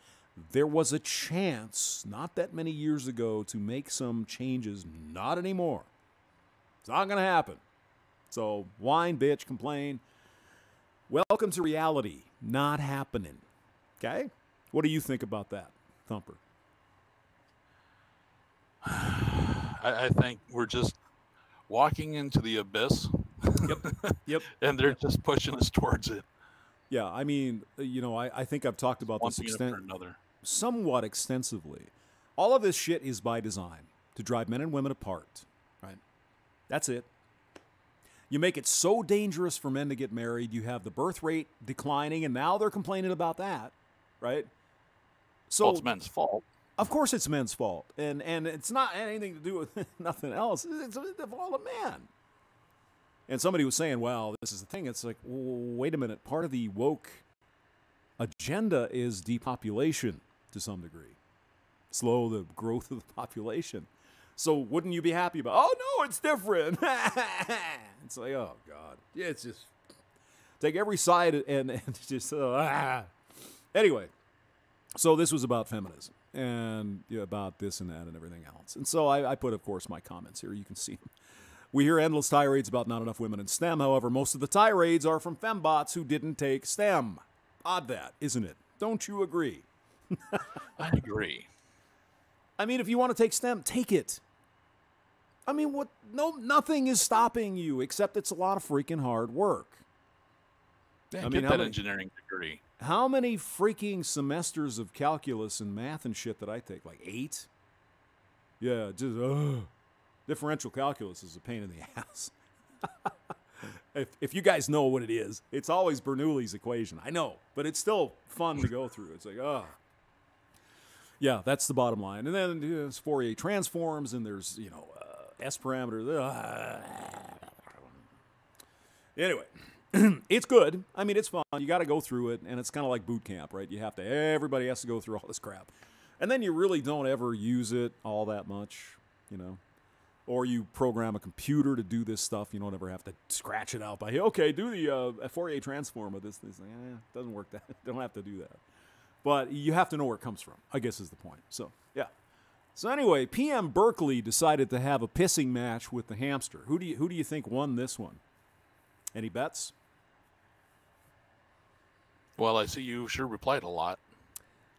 There was a chance not that many years ago to make some changes. Not anymore. It's not going to happen. So whine, bitch, complain. Welcome to reality. Not happening. Okay? What do you think about that, Thumper?
I think we're just walking into the abyss.
Yep.
And they're just pushing us towards it.
Yeah, I mean, I think I've talked about this somewhat extensively. All of this shit is by design to drive men and women apart, right? That's it. You make it so dangerous for men to get married. You have the birth rate declining, and now they're complaining about that, right? So
it's men's fault.
Of course it's men's fault. And it's not anything to do with nothing else. It's the fault of man. And somebody was saying, well, this is the thing. It's like, wait a minute. Part of the woke agenda is depopulation to some degree. Slow the growth of the population. So wouldn't you be happy about, oh, no, it's different. It's like, oh, God. Yeah, it's just take every side and just, Anyway, so this was about feminism and about this and that and everything else. And so I put, of course, my comments here. You can see them. We hear endless tirades about not enough women in STEM. However, most of the tirades are from fembots who didn't take STEM. Odd that, isn't it? Don't you agree?
I agree.
I mean, if you want to take STEM, take it. I mean, nothing is stopping you except it's a lot of freaking hard work.
Yeah, get that engineering degree.
How many freaking semesters of calculus and math and shit did I take? Like 8? Yeah, just differential calculus is a pain in the ass. if you guys know what it is, it's always Bernoulli's equation. I know, but it's still fun to go through. It's like, oh. Yeah, that's the bottom line. And then there's Fourier transforms, and there's, S parameters. Anyway, it's good. I mean, it's fun. You got to go through it, and it's kind of like boot camp, right? Everybody has to go through all this crap. And then you really don't ever use it all that much, Or you program a computer to do this stuff. You don't ever have to scratch it out by, okay, do the Fourier transform of this. It doesn't work that. Don't have to do that. But you have to know where it comes from, I guess is the point. So, yeah. So anyway, PM Berkeley decided to have a pissing match with the Hamster. Who do you think won this one? Any bets?
Well, I see you sure replied a lot.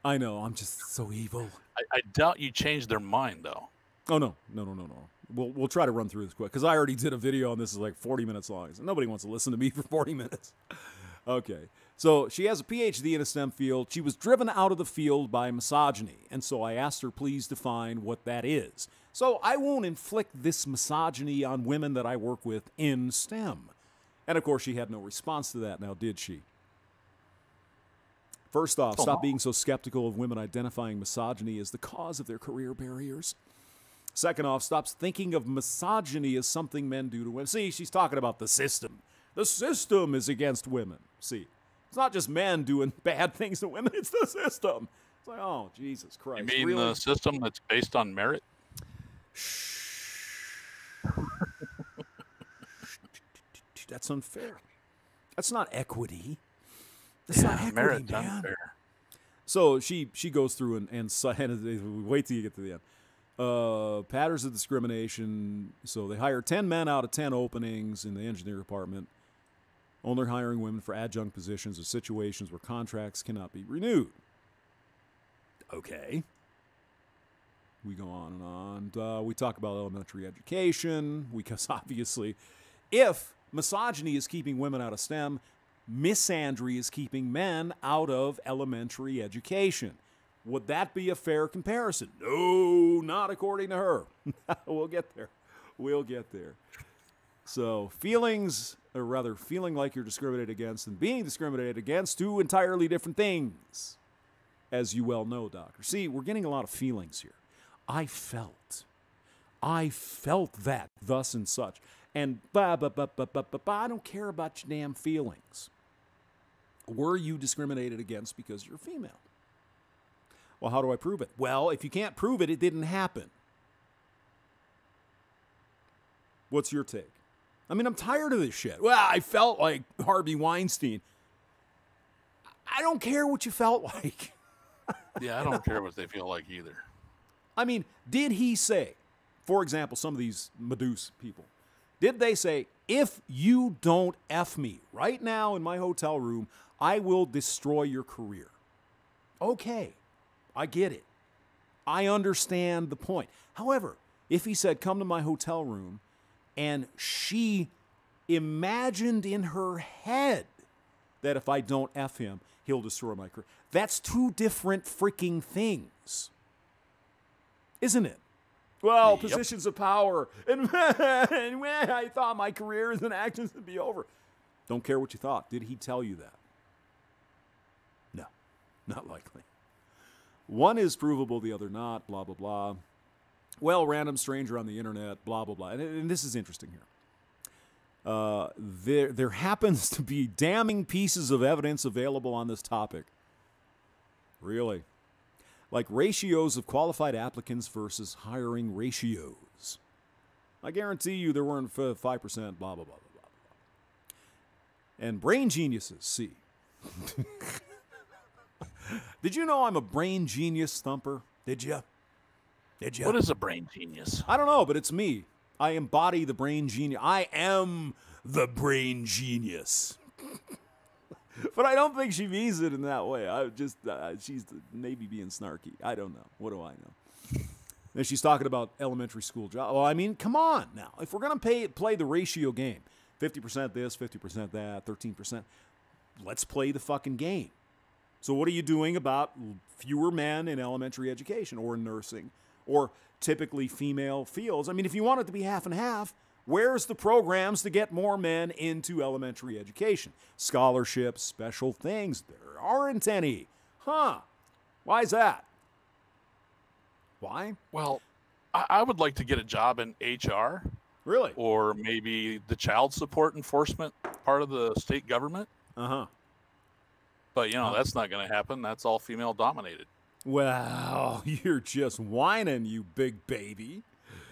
I know. I'm just so evil.
I doubt you changed their mind, though.
Oh, no. We'll try to run through this quick, because I already did a video on this. Is like 40 minutes long. So nobody wants to listen to me for 40 minutes. Okay. So she has a PhD in a STEM field. She was driven out of the field by misogyny, and so I asked her, please define what that is. So I won't inflict this misogyny on women that I work with in STEM. And, of course, she had no response to that, now did she? First off, stop being so skeptical of women identifying misogyny as the cause of their career barriers. Second off, stop thinking of misogyny as something men do to women. See, she's talking about the system. The system is against women. See, it's not just men doing bad things to women, it's the system. It's like, oh, Jesus Christ.
You mean really? The system that's based on merit?
That's unfair. That's not equity. That's not equity,
merit's
man.
Unfair.
So she goes through and wait till you get to the end. Patterns of discrimination. So they hire 10 men out of 10 openings in the engineering department. Only hiring women for adjunct positions or situations where contracts cannot be renewed. Okay. We go on and on. We talk about elementary education, because obviously if misogyny is keeping women out of STEM, misandry is keeping men out of elementary education. Would that be a fair comparison? No, not according to her. We'll get there. So feeling like you're discriminated against and being discriminated against, two entirely different things, as you well know, Doctor. See, we're getting a lot of feelings here. I felt that, thus and such. And I don't care about your damn feelings. Were you discriminated against because you're female? Well, how do I prove it? Well, if you can't prove it, it didn't happen. What's your take? I mean, I'm tired of this shit. Well, I felt like Harvey Weinstein. I don't care what you felt like.
Yeah, I don't care what they feel like either.
I mean, did he say, for example, some of these Medusa people, did they say, if you don't F me right now in my hotel room, I will destroy your career? Okay, I get it. I understand the point. However, if he said, come to my hotel room, and she imagined in her head that if I don't F him, he'll destroy my career. That's two different freaking things. Isn't it? Well, yep. Positions of power. And I thought my career as an actress would be over. Don't care what you thought. Did he tell you that? No, not likely. One is provable, the other not, blah, blah, blah. Well, random stranger on the internet, blah, blah, blah. And this is interesting here. There happens to be damning pieces of evidence available on this topic. Really? Like ratios of qualified applicants versus hiring ratios. I guarantee you there weren't 5%, blah, blah, blah, blah, blah. And brain geniuses, see. Did you know I'm a brain genius thumper? Did you?
What is a brain genius?
I don't know, but it's me. I embody the brain genius. I am the brain genius. But I don't think she means it in that way. She's maybe being snarky. I don't know. What do I know? And she's talking about elementary school job. Well, I mean, come on now. If we're going to play the ratio game, 50% this, 50% that, 13%, let's play the fucking game. So what are you doing about fewer men in elementary education or nursing or typically female fields? I mean, if you want it to be half and half, Where's the programs to get more men into elementary education? Scholarships, special things. There aren't any. Huh. Why is that? Why?
Well, I would like to get a job in HR.
Really?
Or maybe the child support enforcement part of the state government.
Uh-huh.
But, that's not going to happen. That's all female dominated.
Well, you're just whining, you big baby.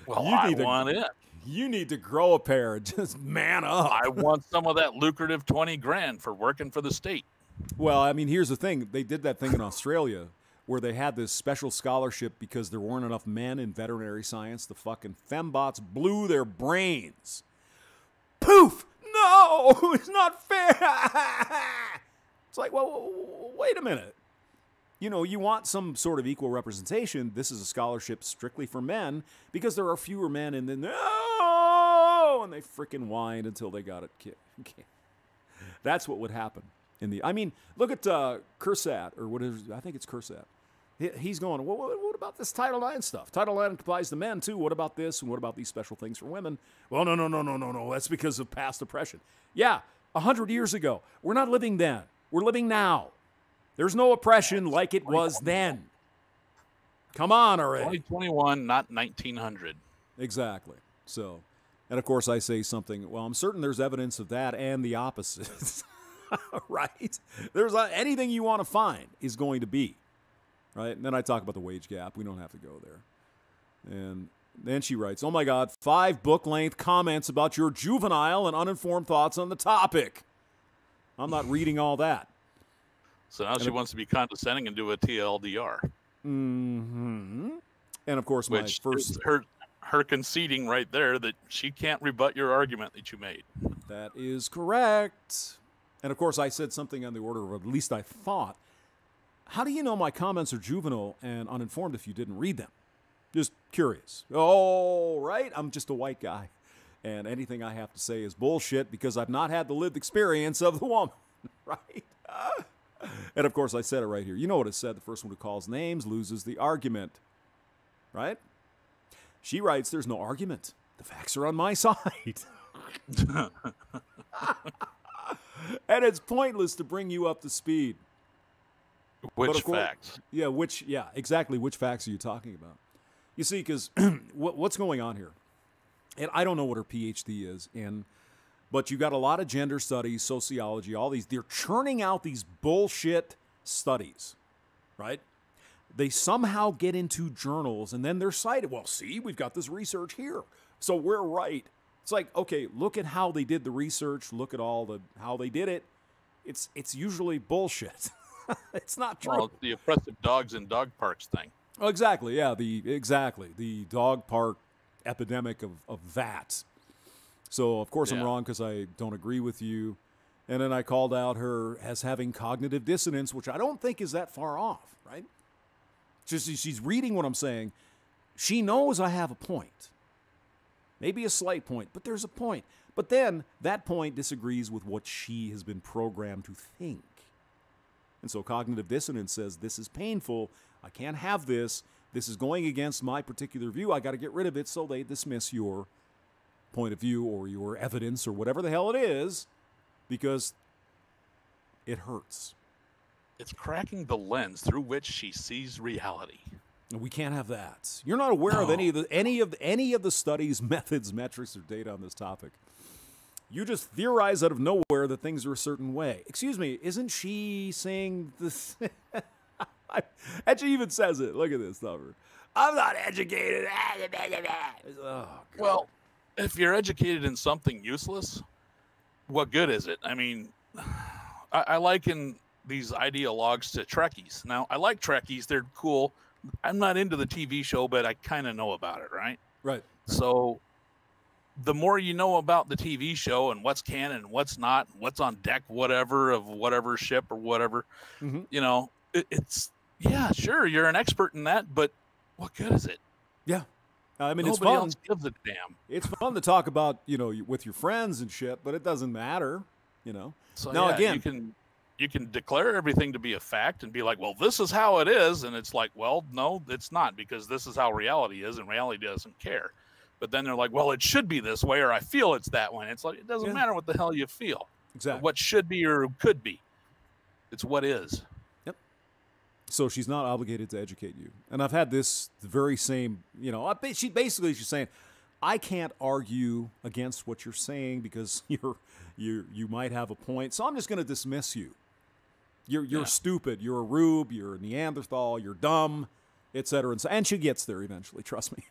Well, I want it.
You need to grow a pair and just man up.
I want some of that lucrative 20 grand for working for the state.
Well, I mean, here's the thing. They did that thing in Australia where they had this special scholarship because there weren't enough men in veterinary science. The fucking fembots blew their brains. Poof! No! It's not fair! It's like, well, wait a minute. You want some sort of equal representation. This is a scholarship strictly for men because there are fewer men, and then no, and they freaking whined until they got it. That's what would happen look at Kursat, or what is? I think it's Kursat. He's going, what about this Title IX stuff? Title IX applies to men too. What about this? And what about these special things for women? Well, no. That's because of past oppression. Yeah, 100 years ago. We're not living then. We're living now. There's no oppression like it was then. Come on already.
2021, not 1900.
Exactly. So, and of course I say something, well, I'm certain there's evidence of that and the opposite. Right? There's anything you want to find is going to be. Right? And then I talk about the wage gap. We don't have to go there. And then she writes, oh my God, 5 book-length comments about your juvenile and uninformed thoughts on the topic. I'm not reading all that.
So now she wants to be condescending and do a TLDR.
Mm-hmm. And of course,
which is her conceding right there that she can't rebut your argument that you made.
That is correct. And of course, I said something on the order of, at least I thought, how do you know my comments are juvenile and uninformed if you didn't read them? Just curious. Oh, right? I'm just a white guy. And anything I have to say is bullshit because I've not had the lived experience of the woman. Right? And of course, I said it right here. You know what it said. The first one who calls names loses the argument. Right? She writes, there's no argument. The facts are on my side. And it's pointless to bring you up to speed.
Which facts?
Yeah, exactly. Which facts are you talking about? You see, because what's going on here? And I don't know what her PhD is in, but you got a lot of gender studies, sociology, all these. They're churning out these bullshit studies, right? They somehow get into journals and then they're cited. Well, see, we've got this research here, so we're right. It's like, okay, look at how they did the research. Look at how they did it. It's usually bullshit. It's not true.
Well, the oppressive dogs in dog parks thing.
Oh, exactly. Yeah, the dog park epidemic of that. So of course I'm wrong because I don't agree with you. And then I called out her as having cognitive dissonance, which I don't think is that far off, right? She's reading what I'm saying. She knows I have a point. Maybe a slight point, but there's a point. But then that point disagrees with what she has been programmed to think. And so cognitive dissonance says, this is painful. I can't have this. This is going against my particular view. I got to get rid of it. So they dismiss your point of view or your evidence or whatever the hell it is because it hurts.
It's cracking the lens through which she sees reality.
We can't have that. You're not aware of any of the studies, methods, metrics, or data on this topic. You just theorize out of nowhere that things are a certain way. Excuse me, isn't she saying this? And she even says it. Look at this, Thumper. I'm not educated. Oh, God.
Well, if you're educated in something useless, what good is it? I mean, I liken these ideologues to Trekkies. Now, I like Trekkies. They're cool. I'm not into the TV show, but I kind of know about it, right?
Right.
So the more you know about the TV show and what's canon and what's not, what's on deck, whatever, of whatever ship or whatever, you know, it's, yeah, sure, you're an expert in that, but what good is it?
Yeah. I mean,
nobody
it's fun.
else gives a damn.
It's fun to talk about, you know, with your friends and shit, but it doesn't matter, you know.
So
now,
yeah,
again,
you can declare everything to be a fact and be like, well, this is how it is. And it's like, well, no, it's not, because this is how reality is, and reality doesn't care. But then they're like, well, it should be this way, or I feel it's that way. It's like, it doesn't matter what the hell you feel.
Exactly.
What should be or could be. It's what is.
Yep. So she's not obligated to educate you. And I've had this very same, she's saying, I can't argue against what you're saying because you might have a point. So I'm just going to dismiss you. You're stupid. You're a rube. You're a Neanderthal. You're dumb, etc. And she gets there eventually. Trust me.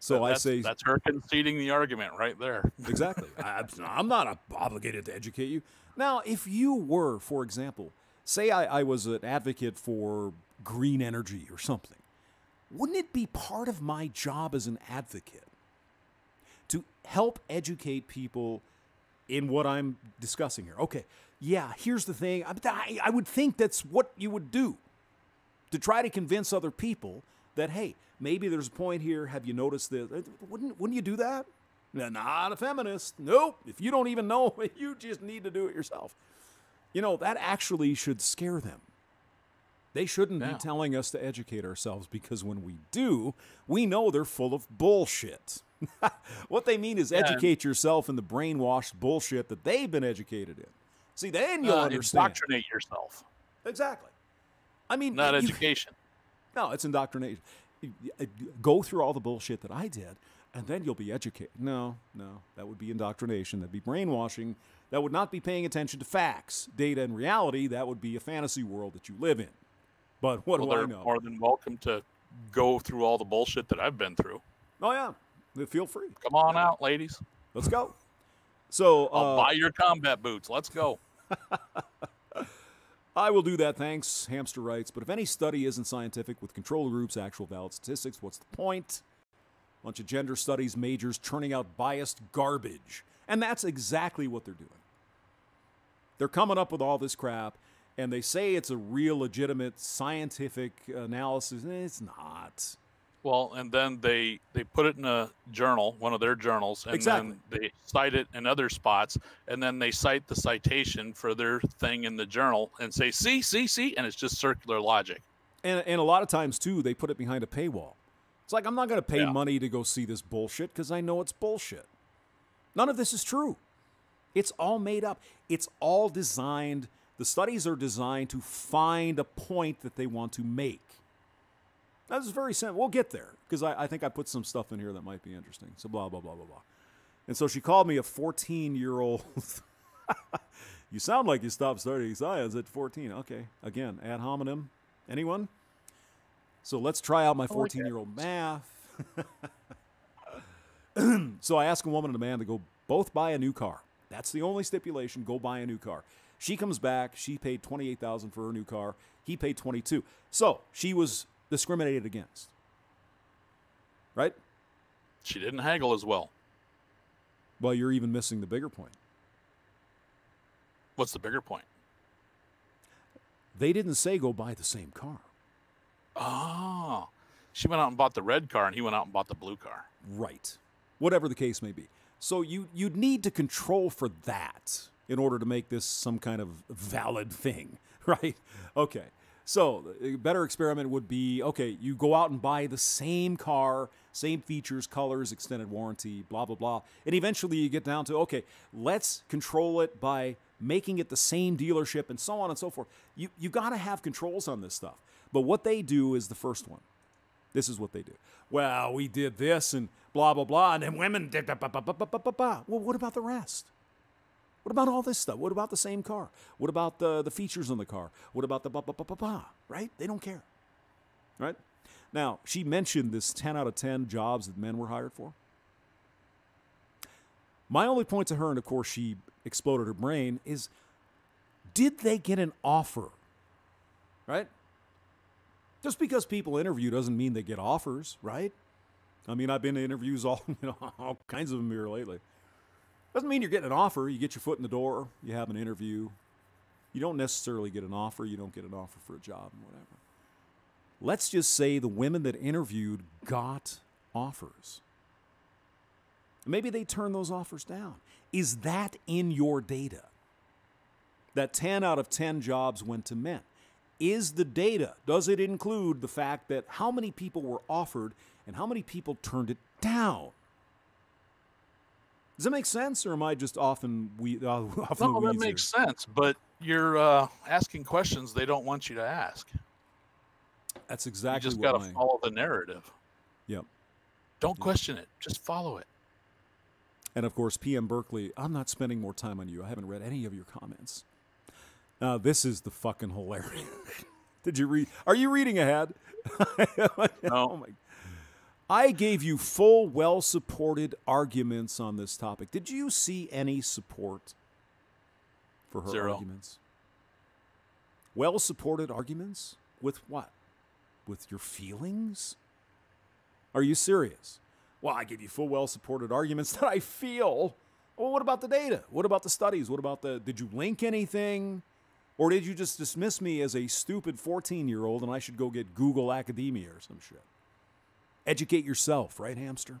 So I say
that's her conceding the argument right there.
Exactly. I'm not obligated to educate you. Now, if you were, for example, say I was an advocate for green energy or something, wouldn't it be part of my job as an advocate to help educate people in what I'm discussing here? Okay, yeah, here's the thing. I would think that's what you would do, to try to convince other people that, hey, maybe there's a point here. Have you noticed this? Wouldn't you do that? Not a feminist. Nope. If you don't even know, you just need to do it yourself. That actually should scare them. They shouldn't be telling us to educate ourselves, because when we do, we know they're full of bullshit. What they mean is educate yourself in the brainwashed bullshit that they've been educated in. See, then you'll understand.
Indoctrinate yourself.
Exactly. I mean,
not education.
No, it's indoctrination. Go through all the bullshit that I did, and then you'll be educated. No, that would be indoctrination. That'd be brainwashing. That would not be paying attention to facts, data, and reality. That would be a fantasy world that you live in. But what do I know?
They're more than welcome to go through all the bullshit that I've been through.
Oh, yeah. Feel free.
Come on out, ladies.
Let's go. So
I'll buy your combat boots. Let's go.
I will do that, thanks, Hamster writes. But if any study isn't scientific with control groups, actual valid statistics, what's the point? Bunch of gender studies majors churning out biased garbage. And that's exactly what they're doing. They're coming up with all this crap, and they say it's a real, legitimate scientific analysis. It's not.
Well, and then they put it in a journal, one of their journals, and then they cite it in other spots, and then they cite the citation for their thing in the journal and say, see, and it's just circular logic.
And a lot of times, too, they put it behind a paywall. It's like, I'm not going to pay money to go see this bullshit because I know it's bullshit. None of this is true. It's all made up. It's all designed. The studies are designed to find a point that they want to make. That's very simple. We'll get there, because I think I put some stuff in here that might be interesting. So blah, blah, blah, blah, blah. And so she called me a 14-year-old. You sound like you stopped studying science at 14. Okay. Again, ad hominem. Anyone? So let's try out my 14-year-old math. So I ask a woman and a man to go both buy a new car. That's the only stipulation. Go buy a new car. She comes back. She paid $28,000 for her new car. He paid $22,000. So she was discriminated against. Right?
She didn't haggle as well.
Well, you're even missing the bigger point.
What's the bigger point?
They didn't say go buy the same car.
Oh. She went out and bought the red car, and he went out and bought the blue car.
Right. Whatever the case may be. So you'd need to control for that in order to make this some kind of valid thing. Right? Okay. So a better experiment would be, okay, you go out and buy the same car, same features, colors, extended warranty, blah, blah, blah. And eventually you get down to, okay, let's control it by making it the same dealership and so on and so forth. You got to have controls on this stuff. But what they do is the first one. This is what they do. Well, we did this and blah, blah, blah, and then women did blah, blah, blah, blah, blah, blah, blah. Well, what about the rest? What about all this stuff? What about the same car? What about the features on the car? What about the blah, blah, blah, blah, blah? Right? They don't care. Right? Now, she mentioned this 10 out of 10 jobs that men were hired for. My only point to her, and of course she exploded her brain, is did they get an offer? Right? Just because people interview doesn't mean they get offers, right? I mean, I've been to interviews all kinds of them here lately. Doesn't mean you're getting an offer. You get your foot in the door. You have an interview. You don't necessarily get an offer. You don't get an offer for a job and whatever. Let's just say the women that interviewed got offers. Maybe they turned those offers down. Is that in your data? That 10 out of 10 jobs went to men. Is the data, does it include the fact that how many people were offered and how many people turned it down? Does that make sense, or am I just often
No,
the weeds
that makes sense, but you're asking questions they don't want you to ask.
That's exactly
you just
what
got to follow the narrative.
Yep.
Don't question it. Just follow it.
And of course, PM Berkeley, I'm not spending more time on you. I haven't read any of your comments. This is the fucking hilarious. Did you read? Are you reading ahead?
No.
Oh my. I gave you full, well-supported arguments on this topic. Did you see any support for her
Zero.
arguments? Well-supported arguments? With what? With your feelings? Are you serious? Well, I gave you full, well-supported arguments that I feel. Well, what about the data? What about the studies? What about did you link anything? Or did you just dismiss me as a stupid 14-year-old and I should go get Google Academia or some shit? Educate yourself, right, Hamster?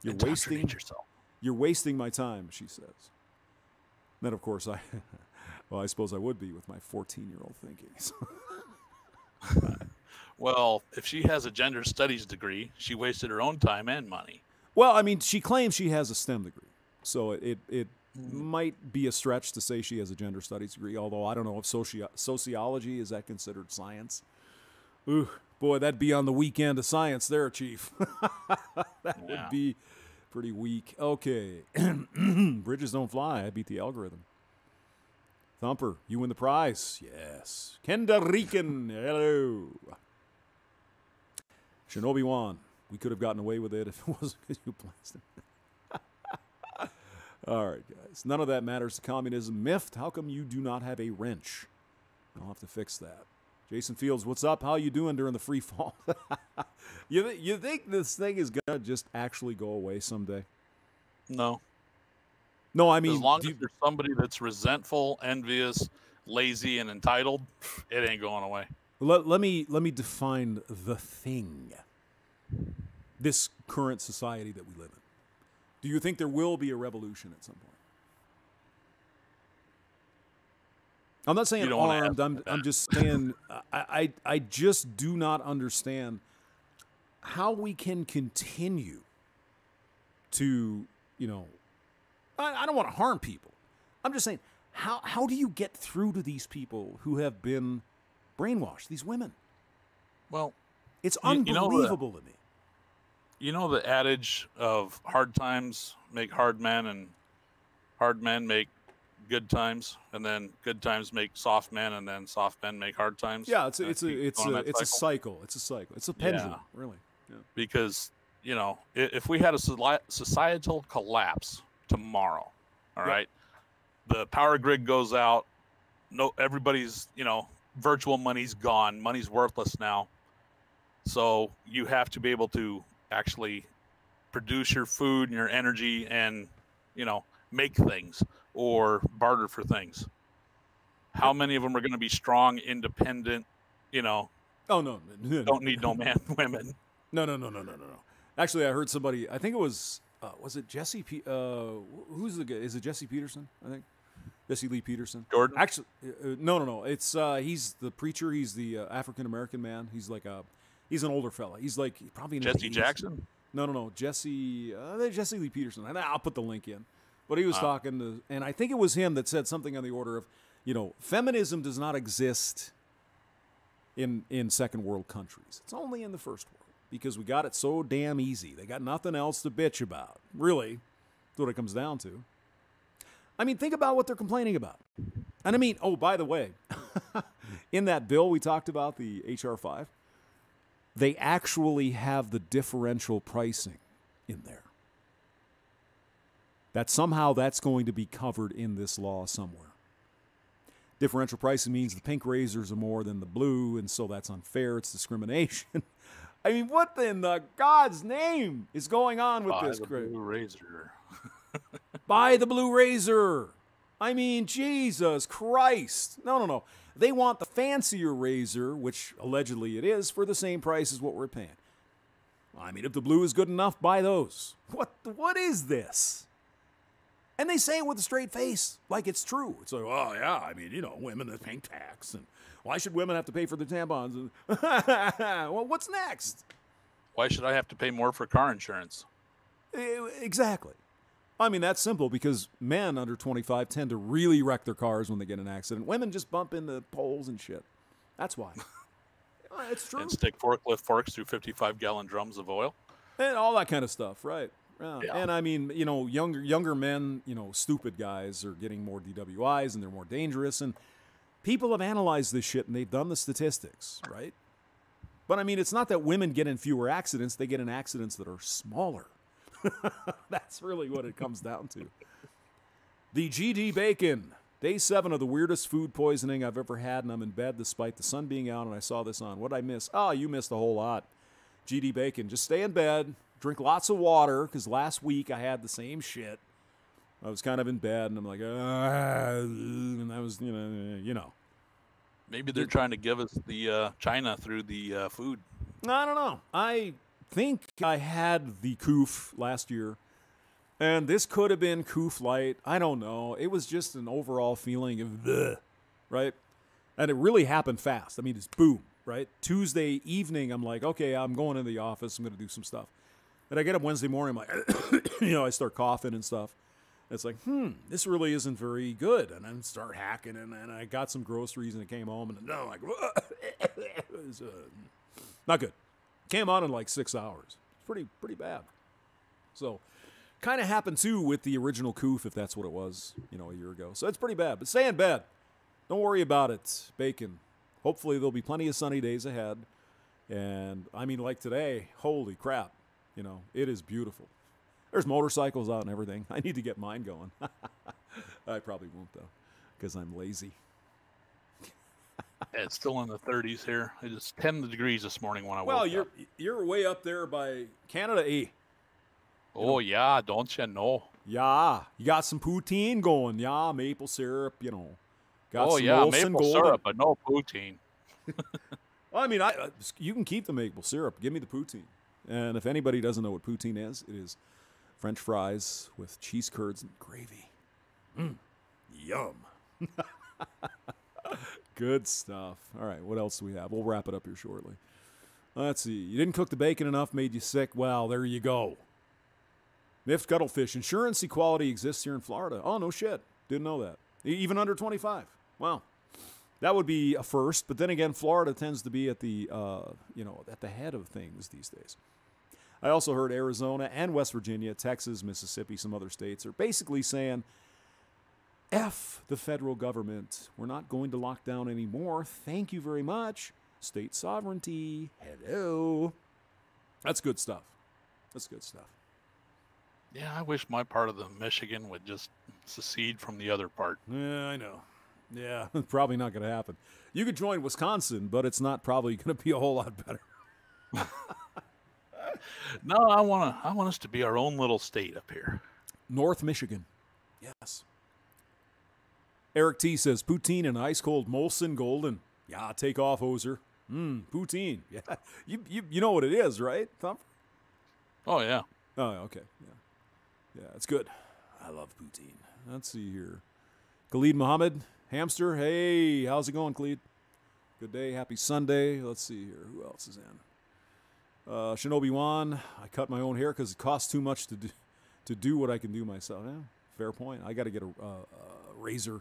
You're wasting my time, she says. Then, of course, I suppose I would be with my 14-year-old thinking.
Well, if she has a gender studies degree, she wasted her own time and money.
Well, I mean, she claims she has a STEM degree, so it might be a stretch to say she has a gender studies degree, although I don't know if sociology, is that considered science? Ooh, boy, that'd be on the weekend of science there, Chief. That would be pretty weak. Okay. Bridges don't fly. I beat the algorithm. Thumper, you win the prize. Yes. Kenda Rican, hello. Shinobi Wan, we could have gotten away with it if it wasn't because you blasted. All right, guys. None of that matters to communism. Miffed, how come you do not have a wrench? I'll have to fix that. Jason Fields, what's up? How you doing during the free fall? You think this thing is going to just actually go away someday?
No.
No, I mean...
As long as there's somebody that's resentful, envious, lazy, and entitled, it ain't going away.
Let me define the thing. This current society that we live in. Do you think there will be a revolution at some point? I'm not saying armed. I'm just saying I just do not understand how we can continue to, I don't want to harm people. I'm just saying, how do you get through to these people who have been brainwashed, these women?
Well,
it's unbelievable to me.
You know the adage of hard times make hard men and hard men make good times, and then good times make soft men, and then soft men make hard times.
Yeah, it's a cycle. It's a cycle. It's a pendulum, really. Yeah.
Because if we had a societal collapse tomorrow, all right, the power grid goes out. No, everybody's virtual money's gone. Money's worthless now. So you have to be able to actually produce your food and your energy and make things or barter for things. How many of them are going to be strong, independent,
oh no,
don't need no man, women?
No. Actually, I heard somebody, I think it was it Jesse who's the guy? Is it Jesse Peterson? I think Jesse Lee Peterson.
Jordan?
Actually, no. It's he's the preacher. He's the African American man. He's like he's an older fella. He's like probably in
Jesse Jackson.
No. Jesse Lee Peterson. I'll put the link in. But he was talking to, and I think it was him that said something on the order of, feminism does not exist in second world countries. It's only in the first world because we got it so damn easy. They got nothing else to bitch about. Really, that's what it comes down to. I mean, think about what they're complaining about. And I mean, oh, by the way, in that bill we talked about, the Hr5, they actually have the differential pricing in there. That somehow that's going to be covered in this law somewhere. Differential pricing means the pink razors are more than the blue, and so that's unfair. It's discrimination. I mean, what in the God's name is going on with this?
Buy the blue razor.
Buy the blue razor. I mean, Jesus Christ. No. They want the fancier razor, which allegedly it is, for the same price as what we're paying. I mean, if the blue is good enough, buy those. What is this? And they say it with a straight face, like it's true. It's like, oh, yeah, I mean, women that pay tax. And why should women have to pay for their tampons? Well, what's next?
Why should I have to pay more for car insurance?
Exactly. I mean, that's simple because men under 25 tend to really wreck their cars when they get in an accident. Women just bump into poles and shit. That's why. It's true.
And stick forklift forks through 55-gallon drums of oil.
And all that kind of stuff, right? Yeah.
Yeah.
And I mean, younger men, stupid guys are getting more DWIs and they're more dangerous. And people have analyzed this shit and they've done the statistics, right? But I mean, it's not that women get in fewer accidents. They get in accidents that are smaller. That's really what it comes down to. The GD Bacon. Day 7 of the weirdest food poisoning I've ever had, and I'm in bed despite the sun being out, and I saw this on. What did I miss? Oh, you missed a whole lot. GD Bacon. Just stay in bed. Drink lots of water, because last week I had the same shit. I was kind of in bed, and I'm like, and I was, you know.
Maybe they're trying to give us the China through the food.
I don't know. I think I had the coof last year, and this could have been coof light. I don't know. It was just an overall feeling of bleh, right? And it really happened fast. I mean, it's boom, right? Tuesday evening, I'm like, okay, I'm going into the office. I'm going to do some stuff. And I get up Wednesday morning, I'm like, I start coughing and stuff. It's like, this really isn't very good. And then start hacking, and I got some groceries, and I came home, and I'm like, it was, not good. Came on in like 6 hours. Pretty bad. So, kind of happened too with the original coof, if that's what it was, a year ago. So it's pretty bad. But stay in bed. Don't worry about it, Bacon. Hopefully there'll be plenty of sunny days ahead. And I mean, like today, holy crap, it is beautiful. There's motorcycles out and everything. I need to get mine going. I probably won't though, because I'm lazy.
Yeah, it's still in the 30s here. It is 10 degrees this morning when I woke up.
Well, you're way up there by Canada, eh?
Oh, yeah, don't you know?
Yeah, you got some poutine going. Yeah, maple syrup, Got
oh,
some
yeah,
Olsen
maple
Golden.
syrup, but no poutine.
Well, I mean, you can keep the maple syrup. Give me the poutine. And if anybody doesn't know what poutine is, it is French fries with cheese curds and gravy. Yum. Good stuff. All right, what else do we have? We'll wrap it up here shortly. Let's see. You didn't cook the bacon enough, made you sick. Well, there you go. Miffed Cuttlefish. Insurance equality exists here in Florida. Oh, no shit. Didn't know that. Even under 25. Wow. That would be a first. But then again, Florida tends to be at the, at the head of things these days. I also heard Arizona and West Virginia, Texas, Mississippi, some other states are basically saying, F the federal government. We're not going to lock down anymore. Thank you very much. State sovereignty. Hello. That's good stuff. That's good stuff.
Yeah, I wish my part of the Michigan would just secede from the other part.
Yeah, I know. Yeah, probably not going to happen. You could join Wisconsin, but it's not probably going to be a whole lot better.
No, I want us to be our own little state up here.
North Michigan. Yes. Eric T says, poutine and ice-cold Molson Golden. Yeah, take off, Hoser. Poutine. Yeah, you know what it is, right, Thumper?
Oh, yeah.
Oh, okay. Yeah, it's good. I love poutine. Let's see here. Khalid Muhammad, Hamster. Hey, how's it going, Khalid? Good day. Happy Sunday. Let's see here. Who else is in? Shinobi Wan. I cut my own hair because it costs too much to do what I can do myself. Yeah, fair point. I got to get a razor.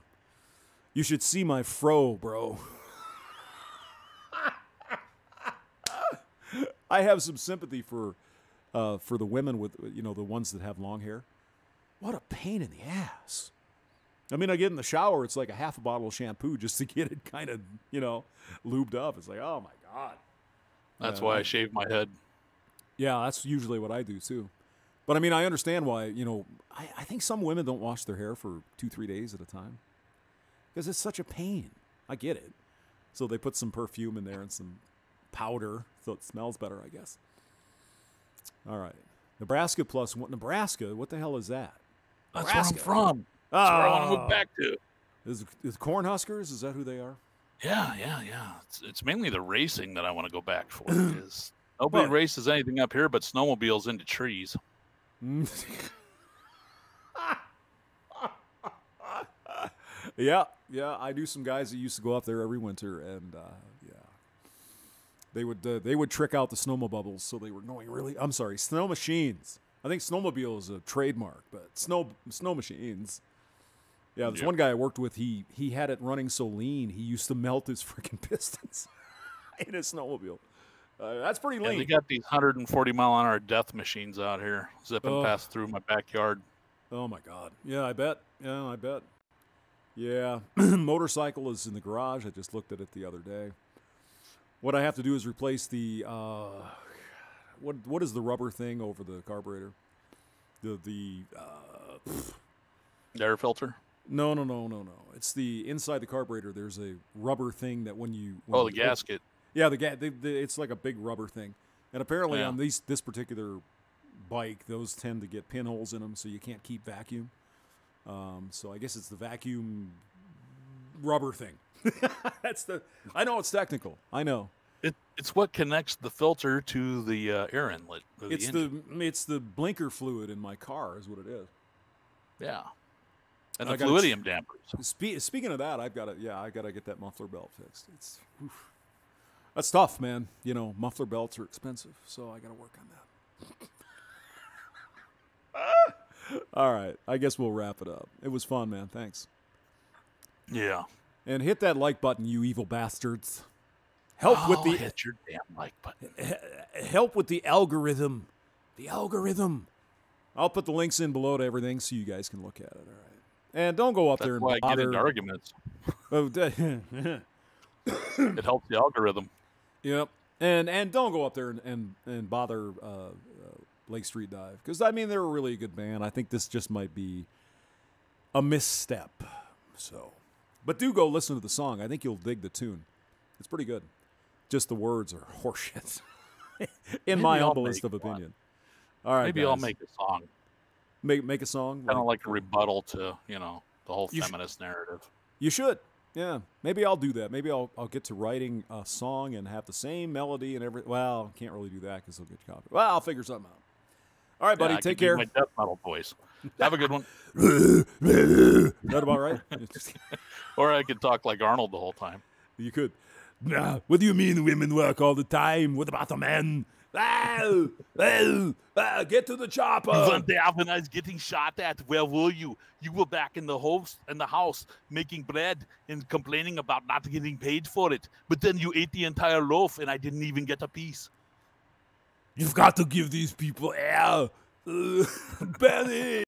You should see my fro, bro. I have some sympathy for the women with, the ones that have long hair. What a pain in the ass. I mean, I get in the shower, it's like a half a bottle of shampoo just to get it kind of, lubed up. It's like, oh my God.
That's why I shave my head.
Yeah, that's usually what I do too. But I mean, I understand why, I think some women don't wash their hair for 2-3 days at a time. Because it's such a pain. I get it. So they put some perfume in there and some powder so it smells better, I guess. All right. Nebraska plus one. Nebraska, what the hell is that?
That's
Nebraska.
where I'm from. That's where I want to move back to.
Is Cornhuskers? Is that who they are?
Yeah. It's mainly the racing that I want to go back for. Because nobody races anything up here but snowmobiles into trees.
Yeah. I knew some guys that used to go up there every winter, and they would trick out the snowmobiles, so they were going snow machines. I think snowmobile is a trademark, but snow machines. Yeah, there's
Yeah.
one guy I worked with. He had it running so lean, he used to melt his freaking pistons in his snowmobile. That's pretty lean.
Yeah, they got these 140-mile-an-hour death machines out here zipping past through my backyard.
Oh my God! Yeah, I bet. Yeah, I bet. Yeah, motorcycle is in the garage. I just looked at it the other day. What I have to do is replace the what is the rubber thing over the carburetor? The
air filter.
No. It's the inside the carburetor. There's a rubber thing that when you
the gasket.
Yeah, it's like a big rubber thing, and apparently
Yeah.
on this particular bike, those tend to get pinholes in them, so you can't keep vacuum. So I guess it's the vacuum rubber thing. I know it's technical. I know.
It's what connects the filter to the air inlet.
It's the blinker fluid in my car is what it is.
Yeah. And
I
the
gotta
fluidium dampers.
Speaking of that, I gotta get that muffler belt fixed. That's tough, man. You know, muffler belts are expensive, so I gotta work on that. All right, I guess we'll wrap it up. It was fun, man. Thanks.
Yeah.
And hit that like button, you evil bastards. Hit
your damn like button.
Help with the algorithm. The algorithm. I'll put the links in below to everything so you guys can look at it. All right. And don't go up there and
why
bother.
I get into arguments.
Oh,
It helps the algorithm.
Yep. And don't go up there and bother Lake Street Dive. Because, I mean, they're a really good band. I think this just might be a misstep. So, but do go listen to the song. I think you'll dig the tune. It's pretty good. Just the words are horseshit. In my humblest of opinion. All right,
Maybe
guys.
I'll make a song.
Make a song?
Kind of like a rebuttal to, the whole feminist narrative.
You should. Yeah. Maybe I'll do that. Maybe I'll get to writing a song and have the same melody and everything. Well, can't really do that because they'll get you copied. Well, I'll figure something out. All right, buddy.
I
Take
can do
care.
my death metal voice. Have a good one.
Is that about right?
Or I could talk like Arnold the whole time.
You could. Nah, what do you mean women work all the time? What about the men? Get to the chopper.
One day when I was getting shot at, where were you? You were back in the house making bread and complaining about not getting paid for it. But then you ate the entire loaf and I didn't even get a piece.
You've got to give these people air. Benny.